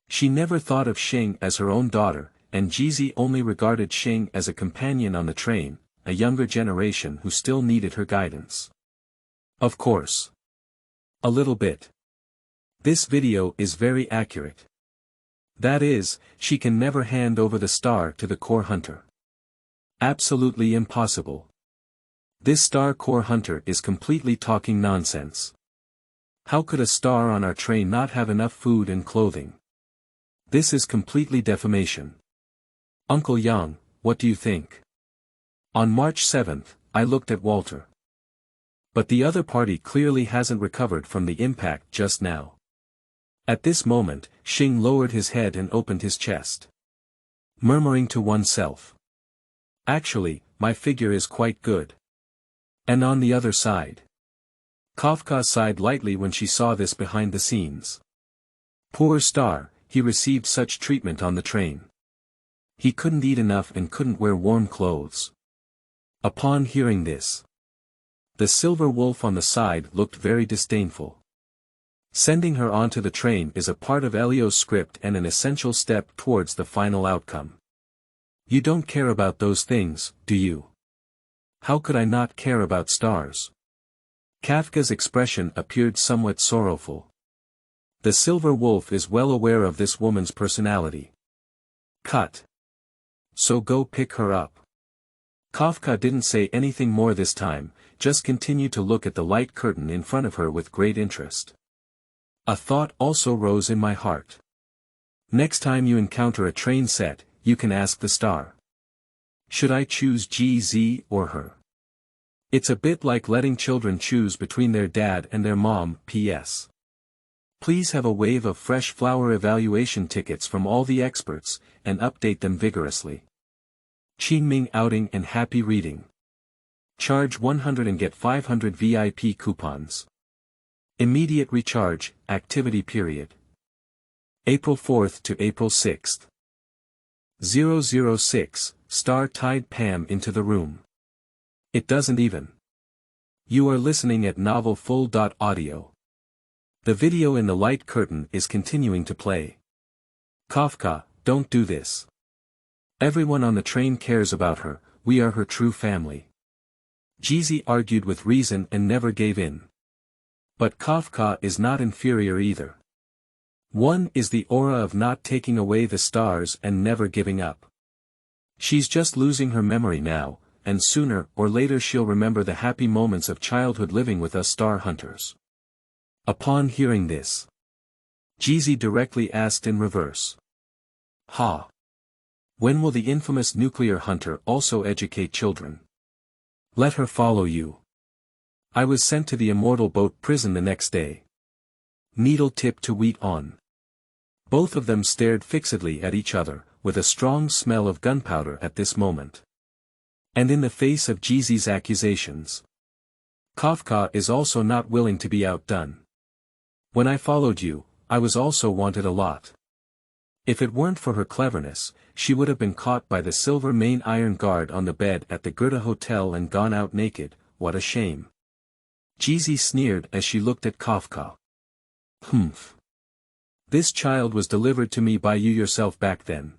She never thought of Xing as her own daughter, and Jizi only regarded Xing as a companion on the train, a younger generation who still needed her guidance. Of course. A little bit. This video is very accurate. That is, she can never hand over the star to the core hunter. Absolutely impossible. This star core hunter is completely talking nonsense. How could a star on our train not have enough food and clothing? This is completely defamation. Uncle Yang, what do you think? On March 7th, I looked at Walter. But the other party clearly hasn't recovered from the impact just now. At this moment, Xing lowered his head and opened his chest. Murmuring to oneself. Actually, my figure is quite good. And on the other side. Kafka sighed lightly when she saw this behind the scenes. Poor Star, he received such treatment on the train. He couldn't eat enough and couldn't wear warm clothes. Upon hearing this, the silver wolf on the side looked very disdainful. Sending her onto the train is a part of Elio's script and an essential step towards the final outcome. You don't care about those things, do you? How could I not care about stars? Kafka's expression appeared somewhat sorrowful. The silver wolf is well aware of this woman's personality. Cut. So go pick her up. Kafka didn't say anything more this time, just continued to look at the light curtain in front of her with great interest. A thought also rose in my heart. Next time you encounter a train set, you can ask the star. Should I choose GZ or her? It's a bit like letting children choose between their dad and their mom. P.S. Please have a wave of fresh flower evaluation tickets from all the experts, and update them vigorously. Qingming outing and happy reading. Charge 100 and get 500 VIP coupons. Immediate recharge, activity period. April 4th to April 6th. 006, Star tied Pam into the room. It doesn't even. You are listening at Novel Full.audio. The video in the light curtain is continuing to play. Kafka, don't do this. Everyone on the train cares about her, we are her true family. Jizi argued with reason and never gave in. But Kafka is not inferior either. One is the aura of not taking away the stars and never giving up. She's just losing her memory now, and sooner or later she'll remember the happy moments of childhood living with us star hunters. Upon hearing this, Jeezy directly asked in reverse. Ha! When will the infamous nuclear hunter also educate children? Let her follow you. I was sent to the Immortal Boat prison the next day. Needle tip to wheat on. Both of them stared fixedly at each other, with a strong smell of gunpowder at this moment. And in the face of Jeezy's accusations, Kafka is also not willing to be outdone. When I followed you, I was also wanted a lot. If it weren't for her cleverness, she would have been caught by the silver main iron guard on the bed at the Goethe Hotel and gone out naked. What a shame. Jeezy sneered as she looked at Kafka. Humph. This child was delivered to me by you yourself back then.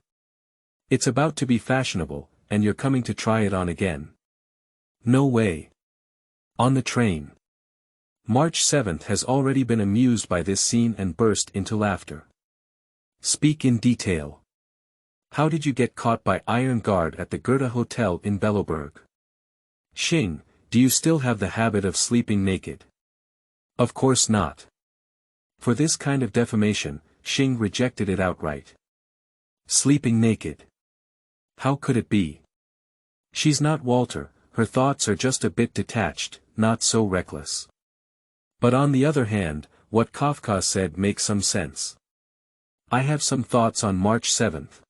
It's about to be fashionable, and you're coming to try it on again. No way. On the train. March 7th has already been amused by this scene and burst into laughter. Speak in detail. How did you get caught by Iron Guard at the Goethe Hotel in Belleburg? Xing, do you still have the habit of sleeping naked? Of course not. For this kind of defamation, Xing rejected it outright. Sleeping naked. How could it be? She's not Walter, her thoughts are just a bit detached, not so reckless. But on the other hand, what Kafka said makes some sense. I have some thoughts on March 7th.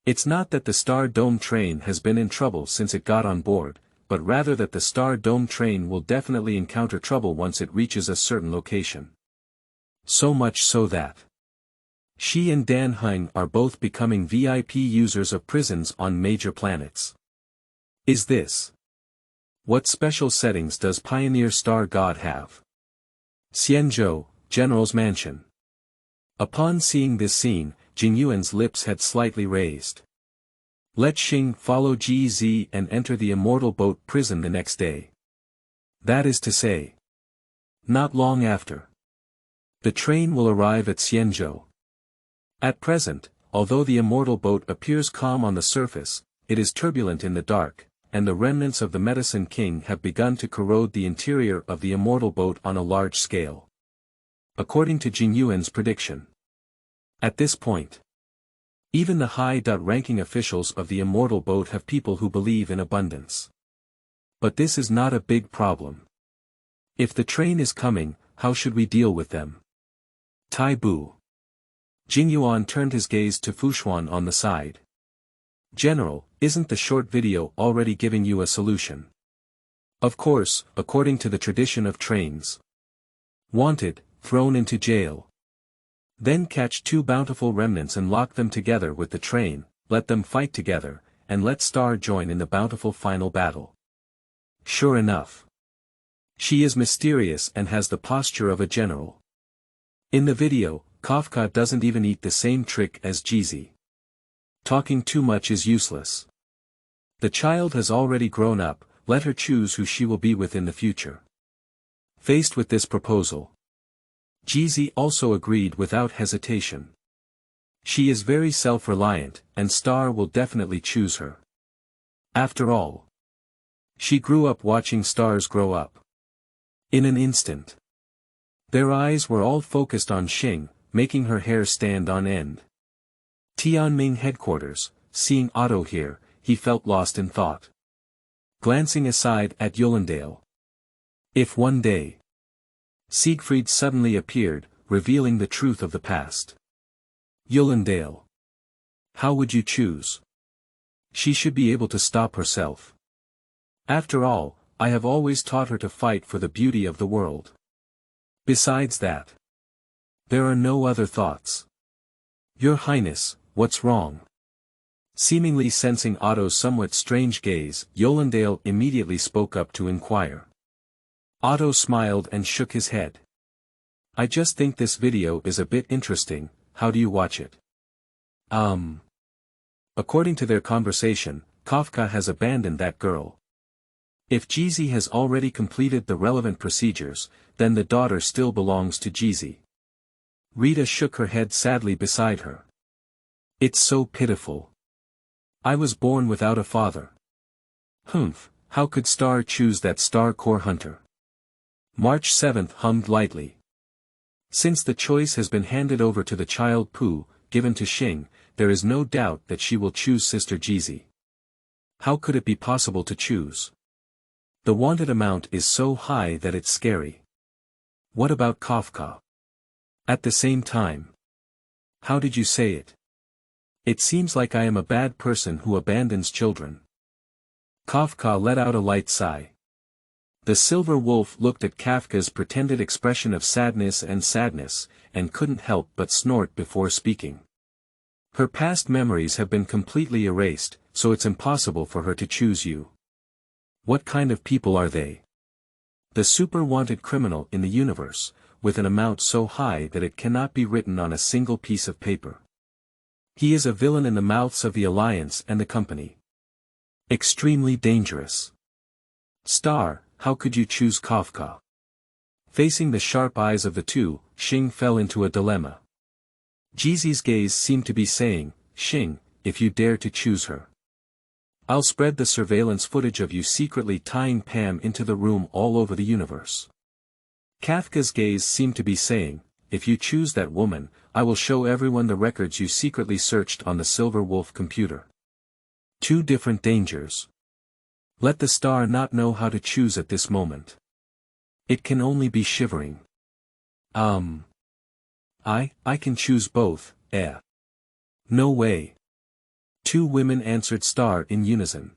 It's not that the Star Dome train has been in trouble since it got on board, but rather that the Star Dome train will definitely encounter trouble once it reaches a certain location. So much so that she and Dan Hein are both becoming VIP users of prisons on major planets. Is this? What special settings does Pioneer Star God have? Xianzhou, General's Mansion. Upon seeing this scene, Jingyuan's lips had slightly raised. Let Xing follow GZ and enter the Immortal Boat prison the next day. That is to say, not long after. The train will arrive at Xianzhou. At present, although the Immortal Boat appears calm on the surface, it is turbulent in the dark, and the remnants of the Medicine King have begun to corrode the interior of the Immortal Boat on a large scale. According to Jingyuan's prediction. At this point, even the high-ranking officials of the Immortal Boat have people who believe in abundance. But this is not a big problem. If the train is coming, how should we deal with them? Tai Bu. Jingyuan turned his gaze to Fushuan on the side. General, isn't the short video already giving you a solution? Of course, according to the tradition of trains. Wanted, thrown into jail. Then catch two bountiful remnants and lock them together with the train, let them fight together, and let Star join in the bountiful final battle. Sure enough. She is mysterious and has the posture of a general. In the video, Kafka doesn't even eat the same trick as Jeezy. Talking too much is useless. The child has already grown up, let her choose who she will be with in the future. Faced with this proposal, Jeezy also agreed without hesitation. She is very self-reliant, and Star will definitely choose her. After all, she grew up watching stars grow up. In an instant, their eyes were all focused on Xing, making her hair stand on end. Tianming headquarters, seeing Otto here, he felt lost in thought. Glancing aside at Yolendale. If one day, Siegfried suddenly appeared, revealing the truth of the past. Yolendale. How would you choose? She should be able to stop herself. After all, I have always taught her to fight for the beauty of the world. Besides that, there are no other thoughts. Your Highness, what's wrong? Seemingly sensing Otto's somewhat strange gaze, Yolendale immediately spoke up to inquire. Otto smiled and shook his head. I just think this video is a bit interesting, how do you watch it? According to their conversation, Kafka has abandoned that girl. If Jeezy has already completed the relevant procedures, then the daughter still belongs to Jeezy. Rita shook her head sadly beside her. It's so pitiful. I was born without a father. Humph, how could Star choose that star core hunter? March 7th hummed lightly. Since the choice has been handed over to the child Pooh, given to Xing, there is no doubt that she will choose Sister Jizi. How could it be possible to choose? The wanted amount is so high that it's scary. What about Kafka? At the same time. How did you say it? It seems like I am a bad person who abandons children. Kafka let out a light sigh. The silver wolf looked at Kafka's pretended expression of sadness, and couldn't help but snort before speaking. Her past memories have been completely erased, so it's impossible for her to choose you. What kind of people are they? The super wanted criminal in the universe, with an amount so high that it cannot be written on a single piece of paper. He is a villain in the mouths of the Alliance and the company. Extremely dangerous. Star, how could you choose Kafka? Facing the sharp eyes of the two, Xing fell into a dilemma. Jizi's gaze seemed to be saying, Xing, if you dare to choose her, I'll spread the surveillance footage of you secretly tying Pam into the room all over the universe. Kafka's gaze seemed to be saying, if you choose that woman, I will show everyone the records you secretly searched on the Silver Wolf computer. Two different dangers. Let the star not know how to choose at this moment. It can only be shivering. I can choose both, eh? No way. Two women answered Star in unison.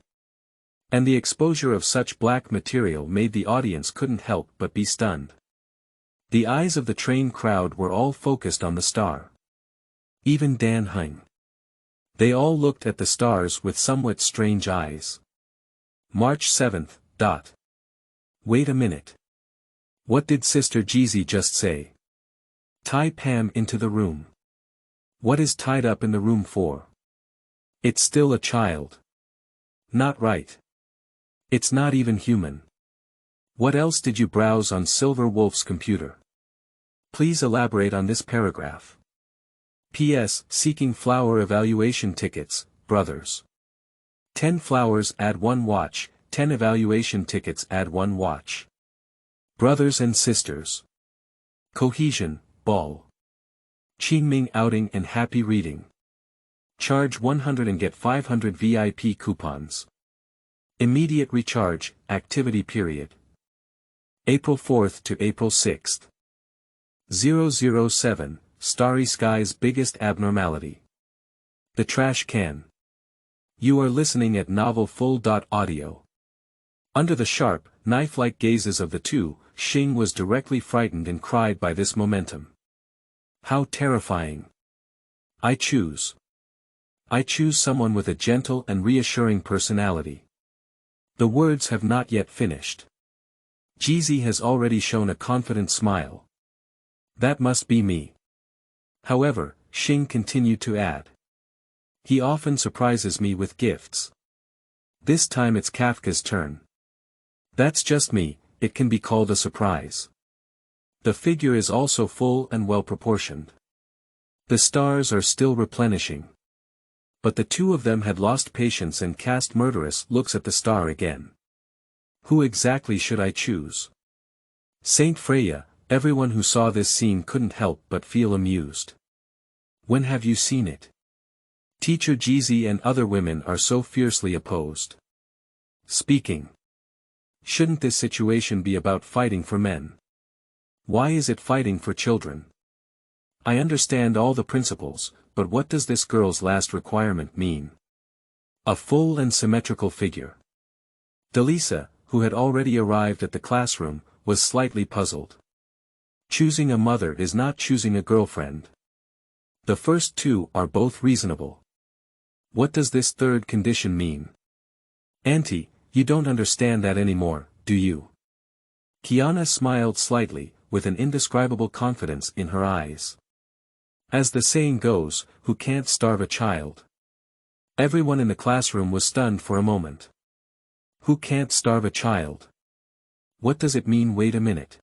And the exposure of such black material made the audience couldn't help but be stunned. The eyes of the trained crowd were all focused on the star. Even Dan Heng. They all looked at the stars with somewhat strange eyes. March 7th. Wait a minute. What did Sister Jizi just say? Tie Pam into the room. What is tied up in the room for? It's still a child. Not right. It's not even human. What else did you browse on Silver Wolf's computer? Please elaborate on this paragraph. P.S. Seeking flower evaluation tickets, brothers. 10 flowers add 1 watch, 10 evaluation tickets add 1 watch. Brothers and sisters. Cohesion, ball. Qingming outing and happy reading. Charge 100 and get 500 VIP coupons. Immediate recharge, activity period. April 4th to April 6th. 007, Starry Sky's biggest abnormality. The trash can. You are listening at novelfull.audio. Under the sharp, knife-like gazes of the two, Xing was directly frightened and cried by this momentum. How terrifying. I choose someone with a gentle and reassuring personality. The words have not yet finished. Jizi has already shown a confident smile. That must be me. However, Xing continued to add. He often surprises me with gifts. This time it's Kafka's turn. That's just me, it can be called a surprise. The figure is also full and well proportioned. The stars are still replenishing. But the two of them had lost patience and cast murderous looks at the star again. Who exactly should I choose? Saint Freya. Everyone who saw this scene couldn't help but feel amused. When have you seen it? Teacher Jizi and other women are so fiercely opposed. Speaking. Shouldn't this situation be about fighting for men? Why is it fighting for children? I understand all the principles, but what does this girl's last requirement mean? A full and symmetrical figure. Delisa, who had already arrived at the classroom, was slightly puzzled. Choosing a mother is not choosing a girlfriend. The first two are both reasonable. What does this third condition mean? Auntie, you don't understand that anymore, do you? Kiana smiled slightly, with an indescribable confidence in her eyes. As the saying goes, who can't starve a child? Everyone in the classroom was stunned for a moment. Who can't starve a child? What does it mean? Wait a minute.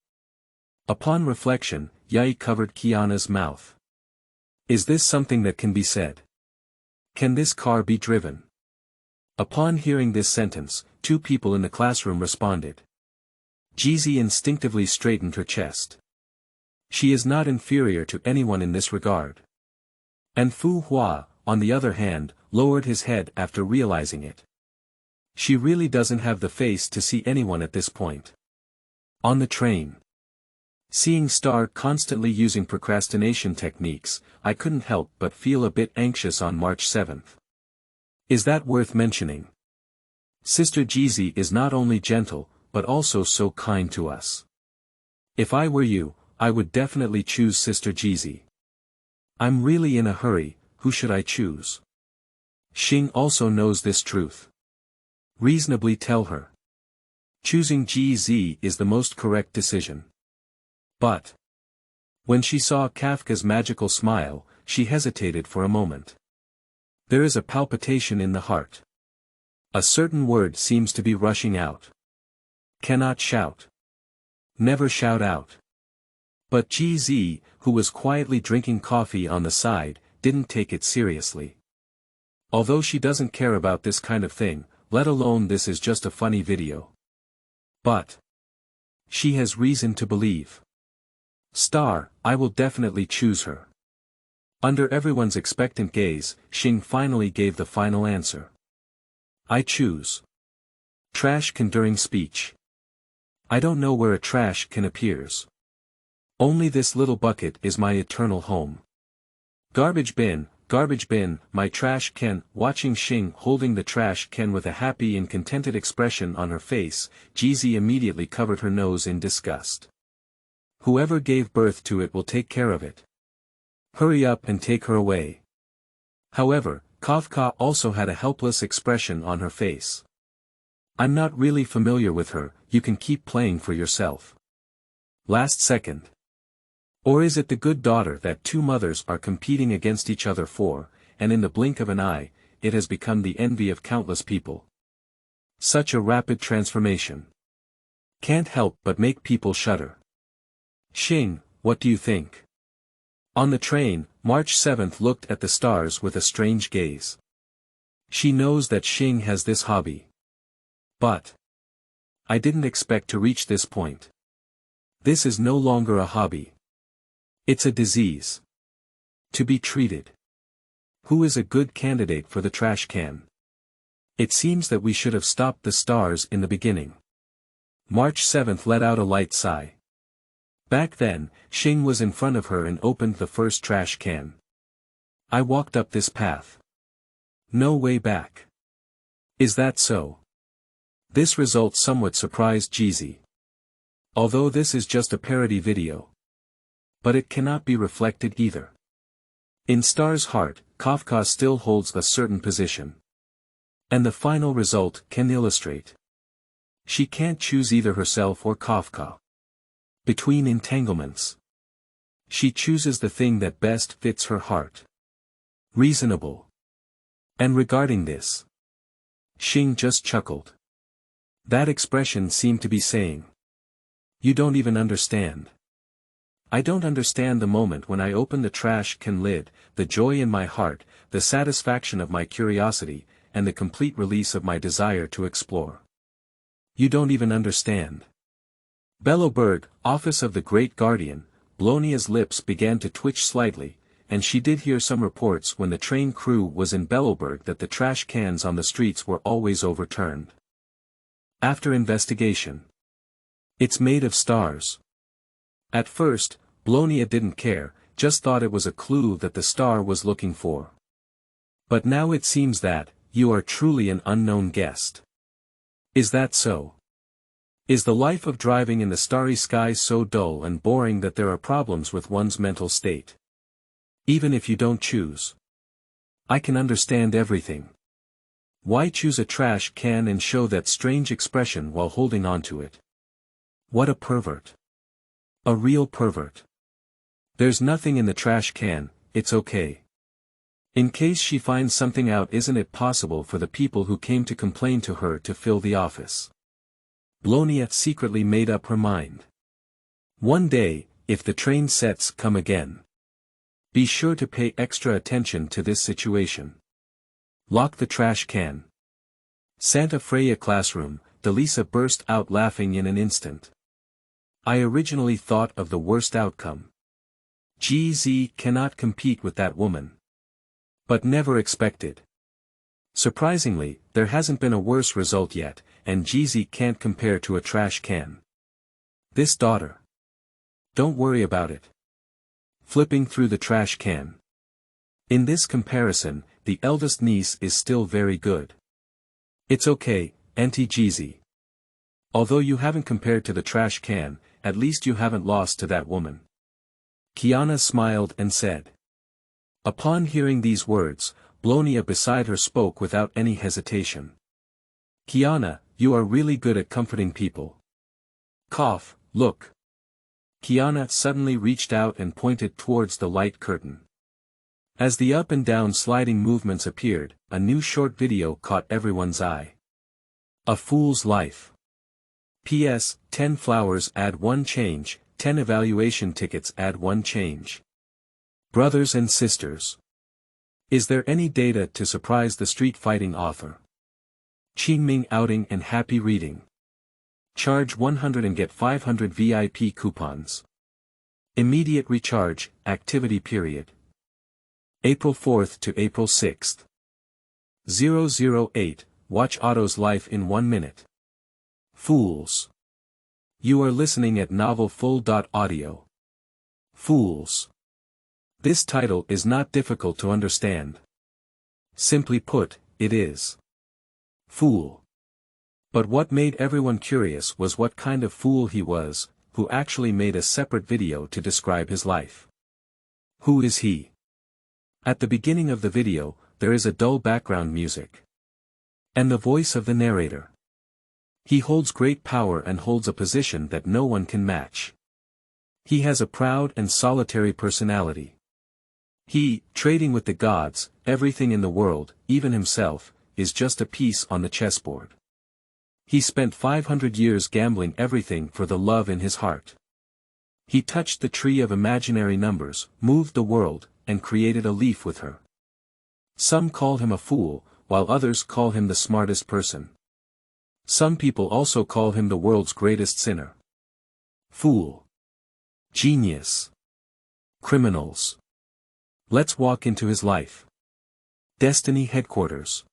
Upon reflection, Yai covered Kiana's mouth. Is this something that can be said? Can this car be driven? Upon hearing this sentence, 2 people in the classroom responded. Jizi instinctively straightened her chest. She is not inferior to anyone in this regard. And Fu Hua, on the other hand, lowered his head after realizing it. She really doesn't have the face to see anyone at this point. On the train. Seeing Star constantly using procrastination techniques, I couldn't help but feel a bit anxious on March 7th. Is that worth mentioning? Sister Jizi is not only gentle, but also so kind to us. If I were you, I would definitely choose Sister Jizi. I'm really in a hurry, who should I choose? Xing also knows this truth. Reasonably tell her. Choosing Jizi is the most correct decision. But when she saw Kafka's magical smile, she hesitated for a moment. There is a palpitation in the heart. A certain word seems to be rushing out. Cannot shout. Never shout out. But Jizi, who was quietly drinking coffee on the side, didn't take it seriously. Although she doesn't care about this kind of thing, let alone this is just a funny video. But she has reason to believe. Star, I will definitely choose her. Under everyone's expectant gaze, Xing finally gave the final answer. I choose trash can during speech. I don't know where a trash can appears. Only this little bucket is my eternal home. Garbage bin, my trash can. Watching Xing holding the trash can with a happy and contented expression on her face, Jizi immediately covered her nose in disgust. Whoever gave birth to it will take care of it. Hurry up and take her away. However, Kafka also had a helpless expression on her face. I'm not really familiar with her, you can keep playing for yourself. Last second. Or is it the good daughter that 2 mothers are competing against each other for, and in the blink of an eye, it has become the envy of countless people? Such a rapid transformation. Can't help but make people shudder. Xing, what do you think? On the train, March 7th looked at the stars with a strange gaze. She knows that Xing has this hobby. But I didn't expect to reach this point. This is no longer a hobby. It's a disease. To be treated. Who is a good candidate for the trash can? It seems that we should have stopped the stars in the beginning. March 7th let out a light sigh. Back then, Xing was in front of her and opened the first trash can. I walked up this path. No way back. Is that so? This result somewhat surprised Jizi. Although this is just a parody video. But it cannot be reflected either. In Star's heart, Kafka still holds a certain position. And the final result can illustrate. She can't choose either herself or Kafka. Between entanglements. She chooses the thing that best fits her heart. Reasonable. And regarding this, Xing just chuckled. That expression seemed to be saying, you don't even understand. I don't understand the moment when I open the trash can lid, the joy in my heart, the satisfaction of my curiosity, and the complete release of my desire to explore. You don't even understand. Belloberg, office of the Great Guardian, Blonia's lips began to twitch slightly, and she did hear some reports when the train crew was in Belloberg that the trash cans on the streets were always overturned. After investigation. It's made of stars. At first, Blonia didn't care, just thought it was a clue that the star was looking for. But now it seems that, you are truly an unknown guest. Is that so? Is the life of driving in the starry sky so dull and boring that there are problems with one's mental state? Even if you don't choose. I can understand everything. Why choose a trash can and show that strange expression while holding on to it? What a pervert. A real pervert. There's nothing in the trash can, it's okay. In case she finds something out, isn't it possible for the people who came to complain to her to fill the office? Blonia secretly made up her mind. One day, if the train sets come again, be sure to pay extra attention to this situation. Lock the trash can. Santa Freya classroom, Delisa burst out laughing in an instant. I originally thought of the worst outcome. GZ cannot compete with that woman. But never expected. Surprisingly, there hasn't been a worse result yet, and GZ can't compare to a trash can. This daughter. Don't worry about it. Flipping through the trash can. In this comparison, the eldest niece is still very good. It's okay, Auntie GZ. Although you haven't compared to the trash can, at least you haven't lost to that woman. Kiana smiled and said. Upon hearing these words, Blonia beside her spoke without any hesitation. Kiana, you are really good at comforting people. Cough, look. Kiana suddenly reached out and pointed towards the light curtain. As the up and down sliding movements appeared, a new short video caught everyone's eye. A Fool's Life. P.S. 10 flowers add 1 change, 10 evaluation tickets add 1 change. Brothers and sisters. Is there any data to surprise the street fighting author? Qingming outing and happy reading. Charge 100 and get 500 VIP coupons. Immediate recharge, activity period. April 4th to April 6th. 008, watch Otto's life in 1 minute. Fools. You are listening at novelfull.audio. Fools. This title is not difficult to understand. Simply put, it is. Fool. But what made everyone curious was what kind of fool he was, who actually made a separate video to describe his life. Who is he? At the beginning of the video, there is a dull background music. And the voice of the narrator. He holds great power and holds a position that no one can match. He has a proud and solitary personality. He, trading with the gods, everything in the world, even himself, is just a piece on the chessboard. He spent 500 years gambling everything for the love in his heart. He touched the tree of imaginary numbers, moved the world, and created a leaf with her. Some call him a fool, while others call him the smartest person. Some people also call him the world's greatest sinner. Fool. Genius. Criminals. Let's walk into his life. Destiny Headquarters.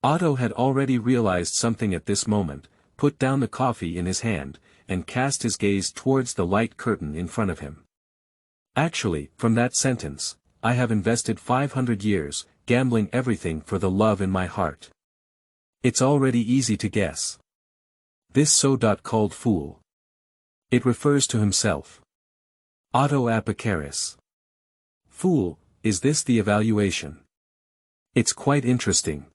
Otto had already realized something at this moment, put down the coffee in his hand, and cast his gaze towards the light curtain in front of him. Actually, from that sentence, I have invested 500 years, gambling everything for the love in my heart. It's already easy to guess. This so-called fool. It refers to himself. Otto Apocaris. Fool, is this the evaluation? It's quite interesting.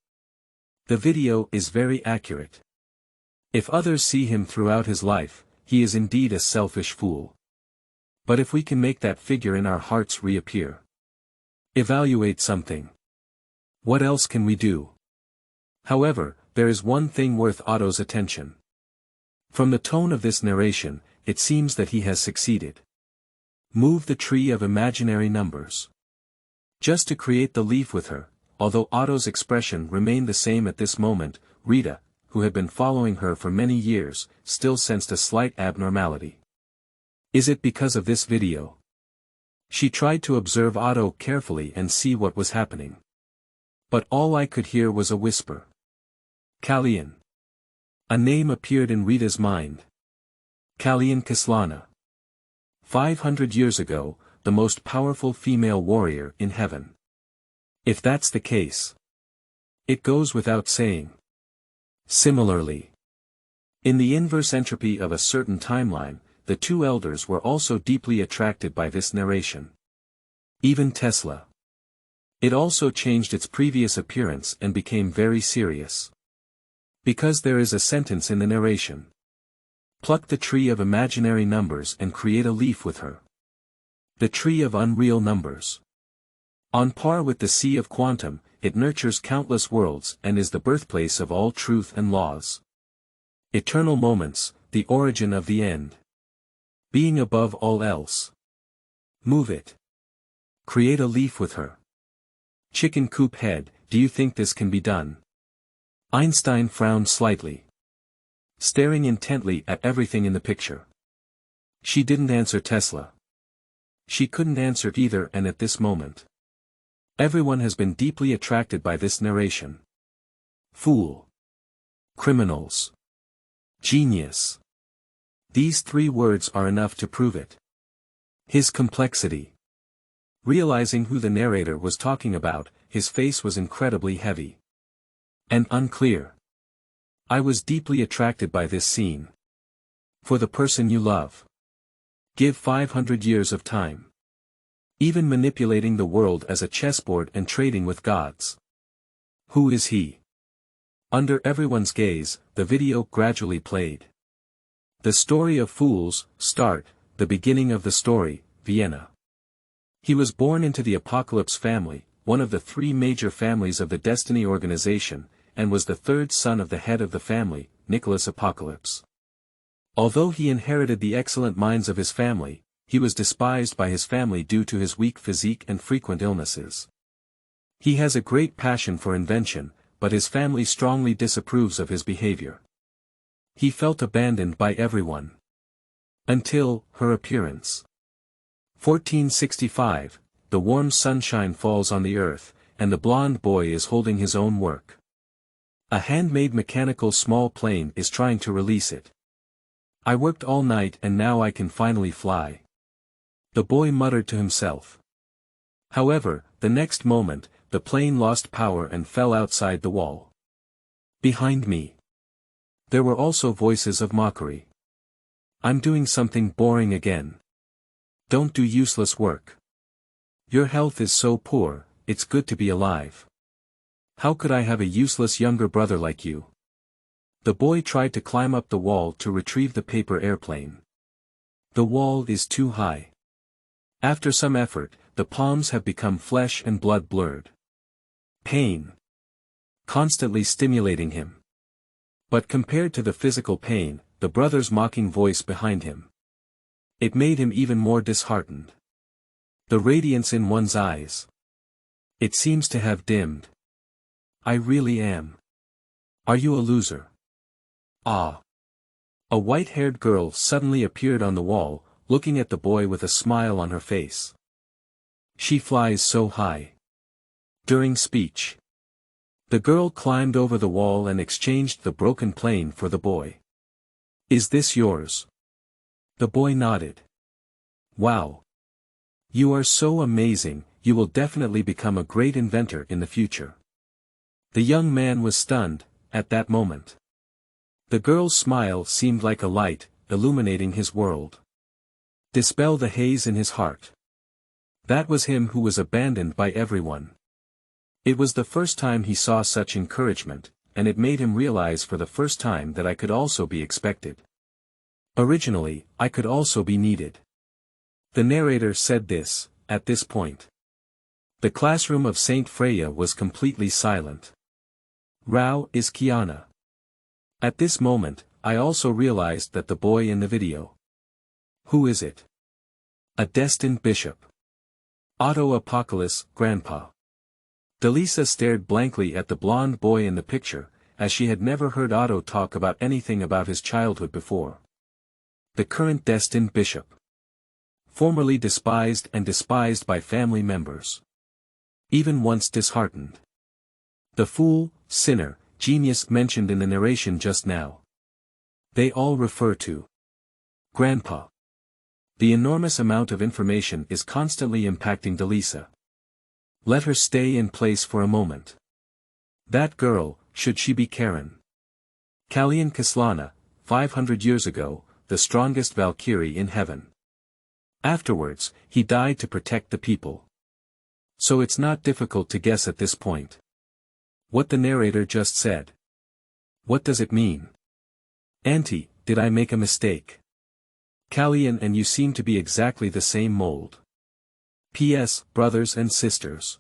The video is very accurate. If others see him throughout his life, he is indeed a selfish fool. But if we can make that figure in our hearts reappear. Evaluate something. What else can we do? However, there is one thing worth Otto's attention. From the tone of this narration, it seems that he has succeeded. Move the tree of imaginary numbers. Just to create the leaf with her, although Otto's expression remained the same at this moment, Rita, who had been following her for many years, still sensed a slight abnormality. Is it because of this video? She tried to observe Otto carefully and see what was happening. But all I could hear was a whisper. Kalyan. A name appeared in Rita's mind. Kalyan Kislana. 500 years ago, the most powerful female warrior in heaven. If that's the case, it goes without saying. Similarly, in the inverse entropy of a certain timeline, the two elders were also deeply attracted by this narration. Even Tesla. It also changed its previous appearance and became very serious. Because there is a sentence in the narration. Pluck the tree of imaginary numbers and create a leaf with her. The tree of unreal numbers. On par with the sea of quantum, it nurtures countless worlds and is the birthplace of all truth and laws. Eternal moments, the origin of the end. Being above all else. Move it. Create a leaf with her. Chicken coop head, do you think this can be done? Einstein frowned slightly, staring intently at everything in the picture. She didn't answer Tesla. She couldn't answer either, and at this moment, everyone has been deeply attracted by this narration. Fool. Criminals. Genius. These three words are enough to prove it. His complexity. Realizing who the narrator was talking about, his face was incredibly heavy and unclear. I was deeply attracted by this scene. For the person you love. Give 500 years of time. Even manipulating the world as a chessboard and trading with gods. Who is he? Under everyone's gaze, the video gradually played. The story of fools, start, the beginning of the story, Vienna. He was born into the Apocalypse family, one of the three major families of the Destiny organization, and was the third son of the head of the family, Nicholas Apocalypse. Although he inherited the excellent minds of his family, he was despised by his family due to his weak physique and frequent illnesses. He has a great passion for invention, but his family strongly disapproves of his behavior. He felt abandoned by everyone. Until her appearance. 1465, the warm sunshine falls on the earth, and the blonde boy is holding his own work. A handmade mechanical small plane is trying to release it. I worked all night and now I can finally fly. The boy muttered to himself. However, the next moment, the plane lost power and fell outside the wall. Behind me. There were also voices of mockery. I'm doing something boring again. Don't do useless work. Your health is so poor, it's good to be alive. How could I have a useless younger brother like you? The boy tried to climb up the wall to retrieve the paper airplane. The wall is too high. After some effort, the palms have become flesh and blood blurred. Pain. Constantly stimulating him. But compared to the physical pain, the brother's mocking voice behind him. It made him even more disheartened. The radiance in one's eyes. It seems to have dimmed. I really am. Are you a loser? Ah. A white-haired girl suddenly appeared on the wall, looking at the boy with a smile on her face. She flies so high. During speech. The girl climbed over the wall and exchanged the broken plane for the boy. Is this yours? The boy nodded. Wow. You are so amazing, you will definitely become a great inventor in the future. The young man was stunned, at that moment. The girl's smile seemed like a light, illuminating his world. Dispel the haze in his heart. That was him who was abandoned by everyone. It was the first time he saw such encouragement, and it made him realize for the first time that I could also be expected. Originally, I could also be needed. The narrator said this, at this point. The classroom of Saint Freya was completely silent. Rao is Kiana. At this moment, I also realized that the boy in the video. Who is it? A destined bishop. Otto Apocalypse, Grandpa. Delisa stared blankly at the blonde boy in the picture, as she had never heard Otto talk about anything about his childhood before. The current destined bishop. Formerly despised and despised by family members. Even once disheartened. The fool, sinner, genius mentioned in the narration just now. They all refer to Grandpa. The enormous amount of information is constantly impacting Delisa. Let her stay in place for a moment. That girl, should she be Karen? Kalyan Kislana, 500 years ago, the strongest Valkyrie in heaven. Afterwards, he died to protect the people. So it's not difficult to guess at this point. What the narrator just said. What does it mean? Auntie, did I make a mistake? Kalyan and you seem to be exactly the same mold. P.S. Brothers and sisters.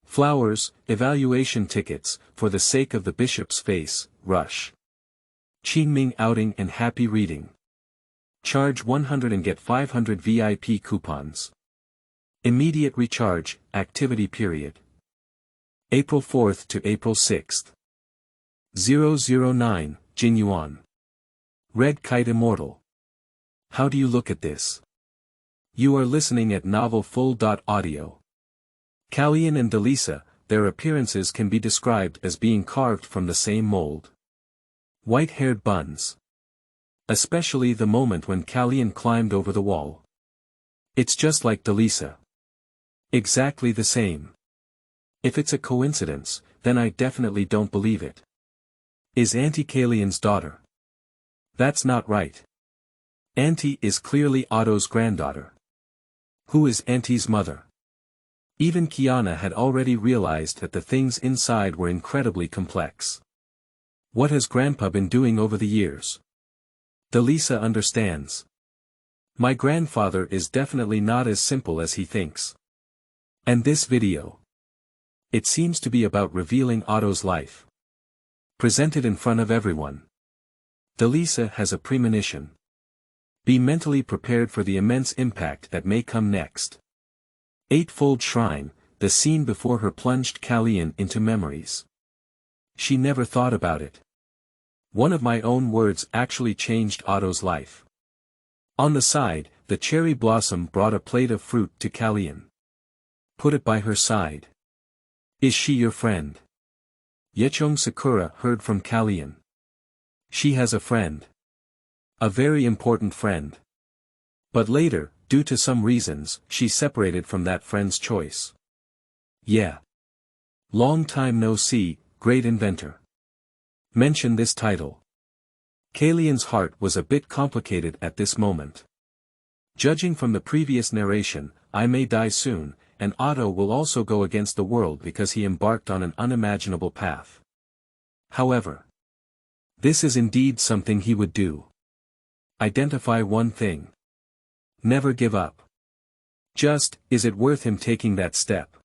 Flowers, evaluation tickets, for the sake of the bishop's face, rush. Qingming outing and happy reading. Charge 100 and get 500 VIP coupons. Immediate recharge, activity period. April 4th to April 6th. 009, Jingyuan. Red Kite Immortal. How do you look at this? You are listening at novelfull.audio. Kalyan and Delisa, their appearances can be described as being carved from the same mold. White-haired buns. Especially the moment when Kalyan climbed over the wall. It's just like Delisa. Exactly the same. If it's a coincidence, then I definitely don't believe it. Is Auntie Kalyan's daughter? That's not right. Auntie is clearly Otto's granddaughter. Who is Auntie's mother? Even Kiana had already realized that the things inside were incredibly complex. What has Grandpa been doing over the years? Delisa understands. My grandfather is definitely not as simple as he thinks. And this video? It seems to be about revealing Otto's life. Presented in front of everyone. Delisa has a premonition. Be mentally prepared for the immense impact that may come next. Eightfold Shrine, the scene before her plunged Kalyan into memories. She never thought about it. One of my own words actually changed Otto's life. On the side, the cherry blossom brought a plate of fruit to Kalyan. Put it by her side. Is she your friend? Yechong Sakura heard from Kalyan. She has a friend. A very important friend. But later, due to some reasons, she separated from that friend's choice. Yeah. Long time no see, great inventor. Mention this title. Kalyan's heart was a bit complicated at this moment. Judging from the previous narration, I may die soon, and Otto will also go against the world because he embarked on an unimaginable path. However, this is indeed something he would do. Identify one thing. Never give up. Just, is it worth him taking that step?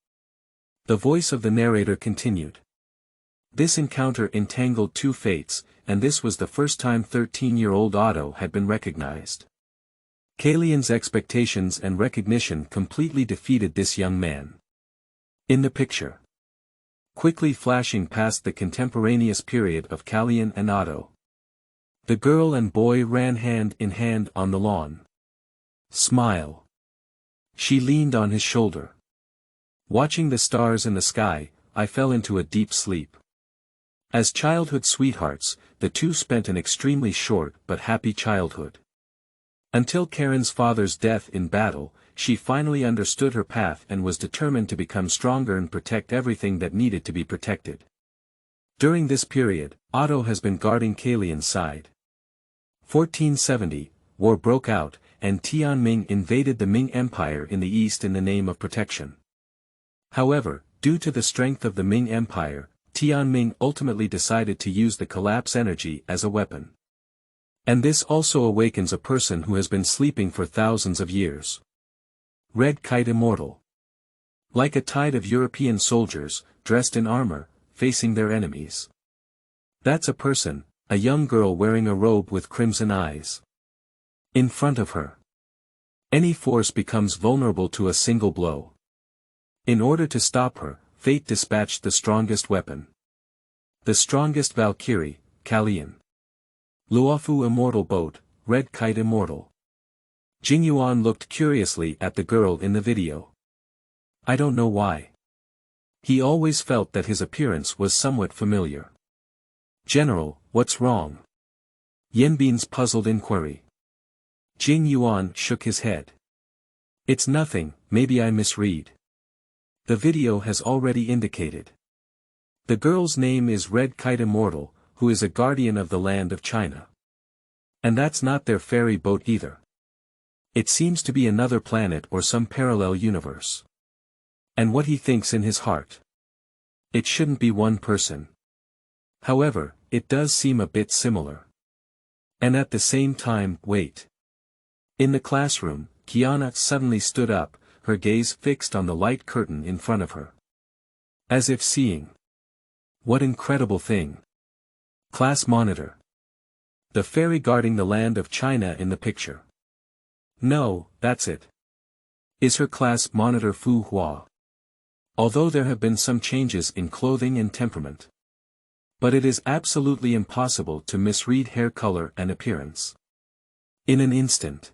The voice of the narrator continued. This encounter entangled two fates, and this was the first time 13-year-old Otto had been recognized. Kalyan's expectations and recognition completely defeated this young man. In the picture. Quickly flashing past the contemporaneous period of Kalyan and Otto. The girl and boy ran hand in hand on the lawn. Smile. She leaned on his shoulder. Watching the stars in the sky, I fell into a deep sleep. As childhood sweethearts, the two spent an extremely short but happy childhood. Until Karen's father's death in battle, she finally understood her path and was determined to become stronger and protect everything that needed to be protected. During this period, Otto has been guarding Kalyan's side. 1470, war broke out, and Tianming invaded the Ming Empire in the east in the name of protection. However, due to the strength of the Ming Empire, Tianming ultimately decided to use the collapse energy as a weapon. And this also awakens a person who has been sleeping for thousands of years. Red Kite Immortal. Like a tide of European soldiers, dressed in armor, facing their enemies. That's a person, a young girl wearing a robe with crimson eyes. In front of her. Any force becomes vulnerable to a single blow. In order to stop her, fate dispatched the strongest weapon. The strongest Valkyrie, Kalyan. Luofu Immortal Boat, Red Kite Immortal. Jingyuan looked curiously at the girl in the video. I don't know why. He always felt that his appearance was somewhat familiar. General, what's wrong? Yenbin's puzzled inquiry. Jingyuan shook his head. It's nothing, maybe I misread. The video has already indicated. The girl's name is Red Kite Immortal, who is a guardian of the land of China. And that's not their ferry boat either. It seems to be another planet or some parallel universe. And what he thinks in his heart. It shouldn't be one person. However, it does seem a bit similar. And at the same time, wait. In the classroom, Kiana suddenly stood up, her gaze fixed on the light curtain in front of her. As if seeing. What incredible thing. Class monitor. The fairy guarding the land of China in the picture. No, that's it. Is her class monitor Fu Hua. Although there have been some changes in clothing and temperament. But it is absolutely impossible to misread hair color and appearance. In an instant,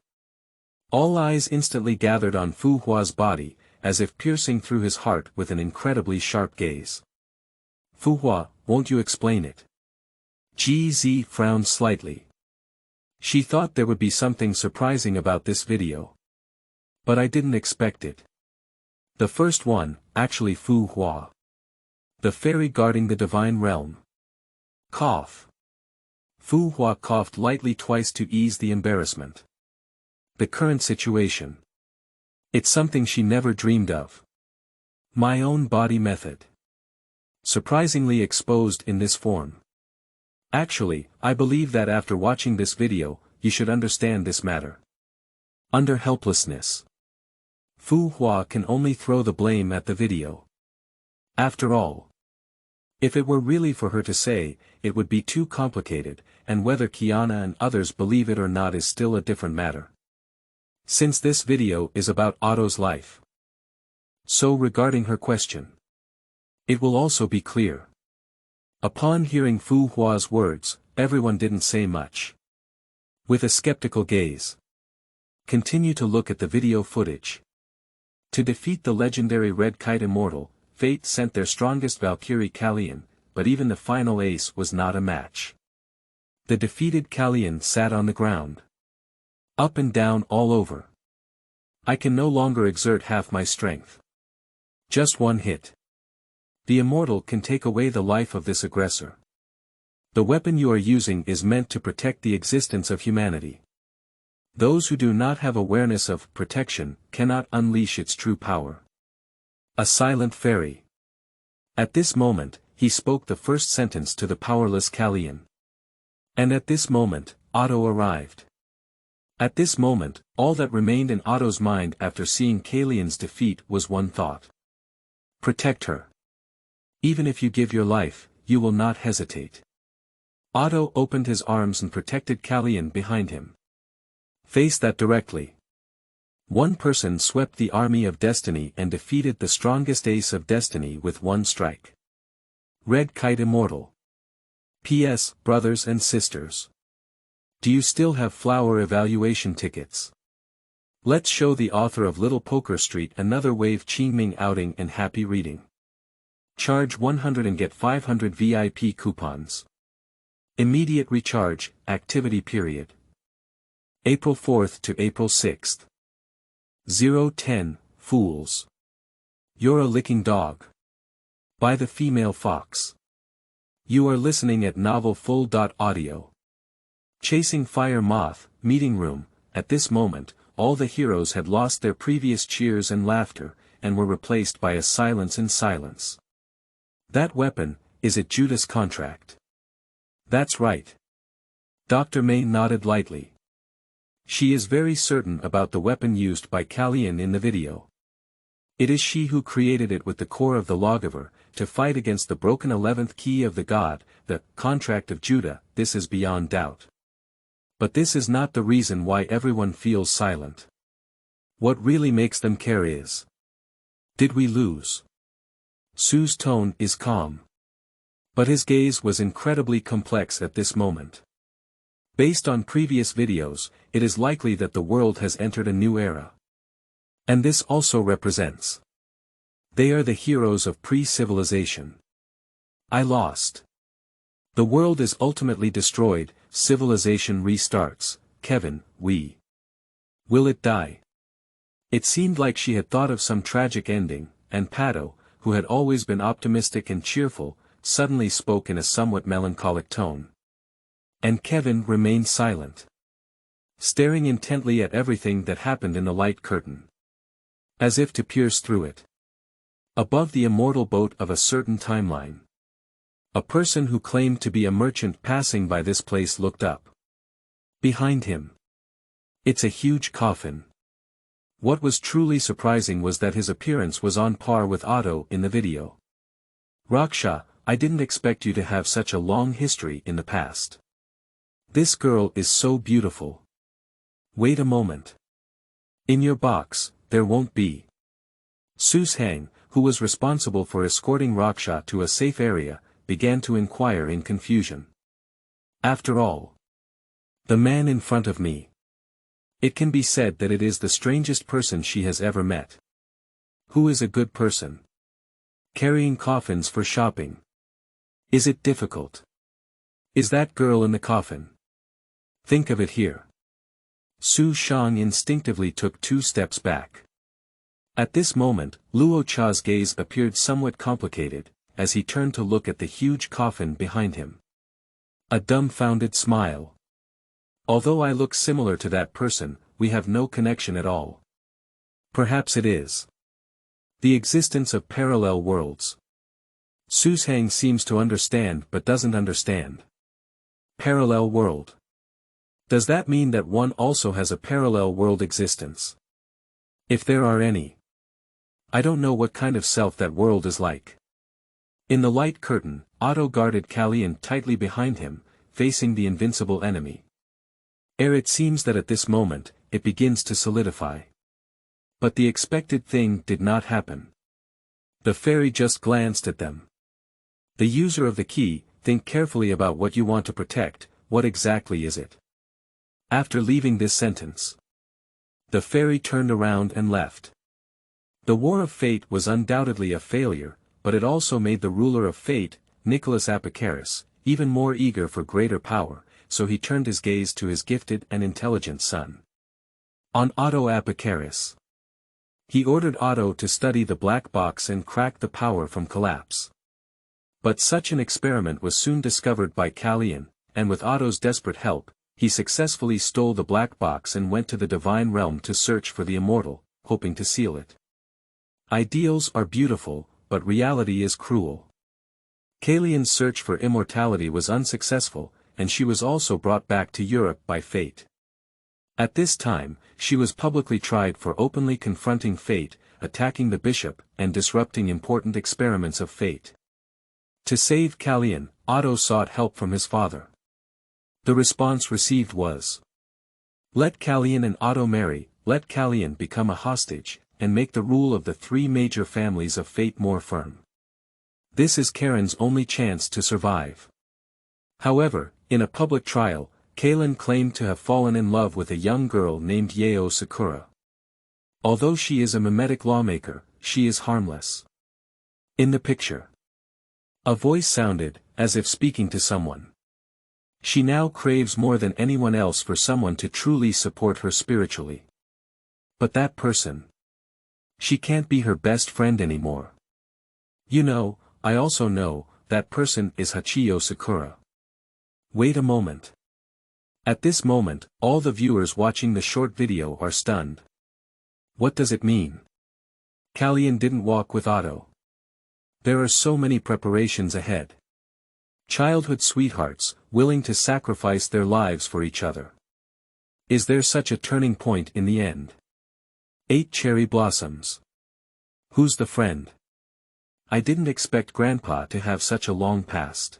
all eyes instantly gathered on Fu Hua's body, as if piercing through his heart with an incredibly sharp gaze. Fu Hua, won't you explain it? GZ frowned slightly. She thought there would be something surprising about this video. But I didn't expect it. The first one, actually Fu Hua. The fairy guarding the divine realm. Cough. Fu Hua coughed lightly twice to ease the embarrassment. The current situation. It's something she never dreamed of. My own body method. Surprisingly exposed in this form. Actually, I believe that after watching this video, you should understand this matter. Under helplessness. Fu Hua can only throw the blame at the video. After all, if it were really for her to say, it would be too complicated, and whether Kiana and others believe it or not is still a different matter. Since this video is about Otto's life. So regarding her question, it will also be clear. Upon hearing Fu Hua's words, everyone didn't say much. With a skeptical gaze. Continue to look at the video footage. To defeat the legendary Red Kite Immortal, Fate sent their strongest Valkyrie Kallian, but even the final ace was not a match. The defeated Kallian sat on the ground. Up and down all over. I can no longer exert half my strength. Just one hit. The Immortal can take away the life of this aggressor. The weapon you are using is meant to protect the existence of humanity. Those who do not have awareness of protection cannot unleash its true power. A silent fairy. At this moment, he spoke the first sentence to the powerless Kallian. And at this moment, Otto arrived. At this moment, all that remained in Otto's mind after seeing Kallian's defeat was one thought. Protect her. Even if you give your life, you will not hesitate. Otto opened his arms and protected Kallian behind him. Face that directly. One person swept the army of destiny and defeated the strongest ace of destiny with one strike. Red Kite Immortal. P.S. Brothers and sisters. Do you still have flower evaluation tickets? Let's show the author of Little Poker Street another wave Qingming outing and happy reading. Charge 100 and get 500 VIP coupons. Immediate recharge, activity period. April 4th to April 6th. 010, Fools. You're a licking dog. By the female fox. You are listening at novelfull.audio. Chasing Fire Moth, Meeting Room. At this moment, all the heroes had lost their previous cheers and laughter, and were replaced by a silence in silence. That weapon, is it Judas' contract? That's right. Dr. May nodded lightly. She is very certain about the weapon used by Kallian in the video. It is she who created it with the core of the lawgiver, to fight against the broken 11th key of the god, the contract of Judah. This is beyond doubt. But this is not the reason why everyone feels silent. What really makes them care is, did we lose? Su's tone is calm. But his gaze was incredibly complex at this moment. Based on previous videos, it is likely that the world has entered a new era. And this also represents. They are the heroes of pre-civilization. I lost. The world is ultimately destroyed, civilization restarts. Kevin, will it die? It seemed like she had thought of some tragic ending, and Pato, who had always been optimistic and cheerful, suddenly spoke in a somewhat melancholic tone. And Kevin remained silent. Staring intently at everything that happened in the light curtain. As if to pierce through it. Above the immortal boat of a certain timeline. A person who claimed to be a merchant passing by this place looked up. Behind him. It's a huge coffin. What was truly surprising was that his appearance was on par with Otto in the video. Raksha, I didn't expect you to have such a long history in the past. This girl is so beautiful. Wait a moment. In your box, there won't be. Sushang, who was responsible for escorting Raksha to a safe area, began to inquire in confusion. After all, the man in front of me. It can be said that it is the strangest person she has ever met. Who is a good person? Carrying coffins for shopping. Is it difficult? Is that girl in the coffin? Think of it here. Su Shang instinctively took 2 steps back. At this moment, Luo Cha's gaze appeared somewhat complicated, as he turned to look at the huge coffin behind him. A dumbfounded smile. Although I look similar to that person, we have no connection at all. Perhaps it is the existence of parallel worlds. Susang seems to understand but doesn't understand. Parallel world. Does that mean that one also has a parallel world existence? If there are any. I don't know what kind of self that world is like. In the light curtain, Otto guarded Kalyan tightly behind him, facing the invincible enemy. It seems that at this moment, it begins to solidify. But the expected thing did not happen. The fairy just glanced at them. The user of the key, think carefully about what you want to protect, what exactly is it? After leaving this sentence, the fairy turned around and left. The War of Fate was undoubtedly a failure, but it also made the ruler of fate, Nicholas Apocaris, even more eager for greater power, so he turned his gaze to his gifted and intelligent son. On Otto Apocaris. He ordered Otto to study the black box and crack the power from collapse. But such an experiment was soon discovered by Kalyan, and with Otto's desperate help, he successfully stole the black box and went to the divine realm to search for the immortal, hoping to seal it. Ideals are beautiful, but reality is cruel. Kalyan's search for immortality was unsuccessful, and she was also brought back to Europe by fate. At this time, she was publicly tried for openly confronting fate, attacking the bishop, and disrupting important experiments of fate. To save Kalyan, Otto sought help from his father. The response received was, "Let Kalyan and Otto marry, let Kalyan become a hostage, and make the rule of the 3 major families of fate more firm. This is Karen's only chance to survive." However, in a public trial, Kalyan claimed to have fallen in love with a young girl named Yeo Sakura. Although she is a mimetic lawmaker, she is harmless. In the picture, a voice sounded, as if speaking to someone. She now craves more than anyone else for someone to truly support her spiritually. But that person. She can't be her best friend anymore. You know, I also know, that person is Hachiyo Sakura. Wait a moment. At this moment, all the viewers watching the short video are stunned. What does it mean? Kalyan didn't walk with Otto. There are so many preparations ahead. Childhood sweethearts, willing to sacrifice their lives for each other. Is there such a turning point in the end? 8 cherry blossoms. Who's the friend? I didn't expect Grandpa to have such a long past.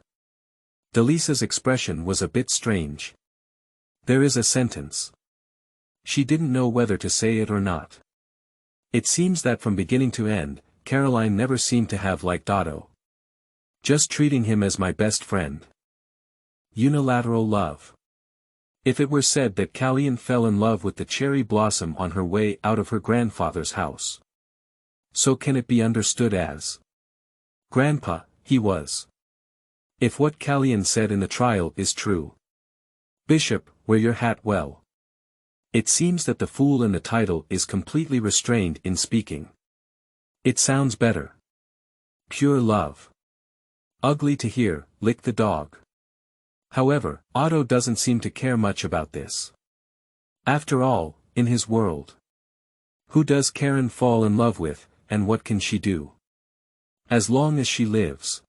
Delisa's expression was a bit strange. There is a sentence. She didn't know whether to say it or not. It seems that from beginning to end, Caroline never seemed to have liked Otto. Just treating him as my best friend. Unilateral love. If it were said that Kalyan fell in love with the cherry blossom on her way out of her grandfather's house. So can it be understood as? Grandpa, he was. If what Kalyan said in the trial is true. Bishop, wear your hat well. It seems that the fool in the title is completely restrained in speaking. It sounds better. Pure love. Ugly to hear, lick the dog. However, Otto doesn't seem to care much about this. After all, in his world. Who does Karen fall in love with, and what can she do? As long as she lives.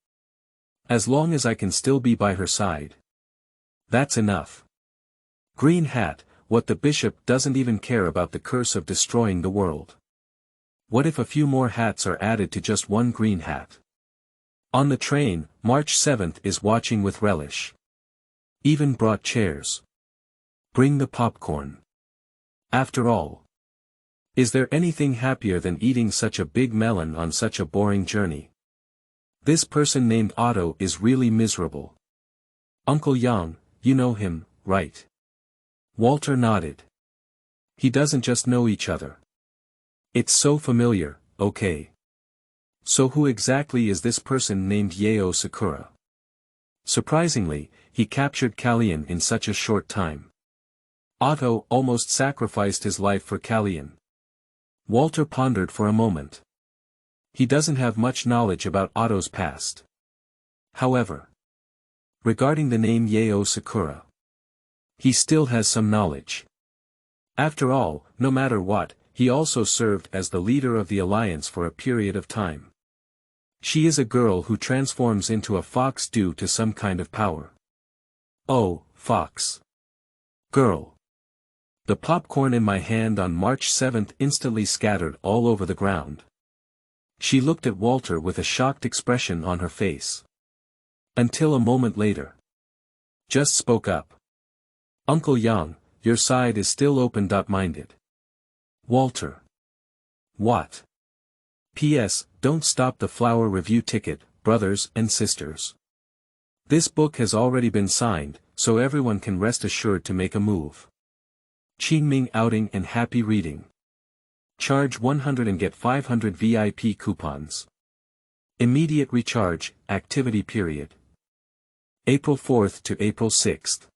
As long as I can still be by her side. That's enough. Green hat, what the bishop doesn't even care about the curse of destroying the world. What if a few more hats are added to just one green hat? On the train, March 7th is watching with relish. Even brought chairs. Bring the popcorn. After all. Is there anything happier than eating such a big melon on such a boring journey? This person named Otto is really miserable. Uncle Yang, you know him, right? Walter nodded. He doesn't just know each other. It's so familiar, okay. So who exactly is this person named Yao Sakura? Surprisingly, he captured Kallian in such a short time. Otto almost sacrificed his life for Kallian. Walter pondered for a moment. He doesn't have much knowledge about Otto's past. However, regarding the name Yao Sakura, he still has some knowledge. After all, no matter what, he also served as the leader of the alliance for a period of time. She is a girl who transforms into a fox due to some kind of power. Oh, fox. Girl. The popcorn in my hand on March 7th instantly scattered all over the ground. She looked at Walter with a shocked expression on her face. Until a moment later. Just spoke up. Uncle Yang, your side is still open-minded. Walter. What? P.S. Don't stop the flower review ticket, brothers and sisters. This book has already been signed, so everyone can rest assured to make a move. Qingming outing and happy reading. Charge 100 and get 500 VIP coupons. Immediate recharge, activity period. April 4th to April 6th.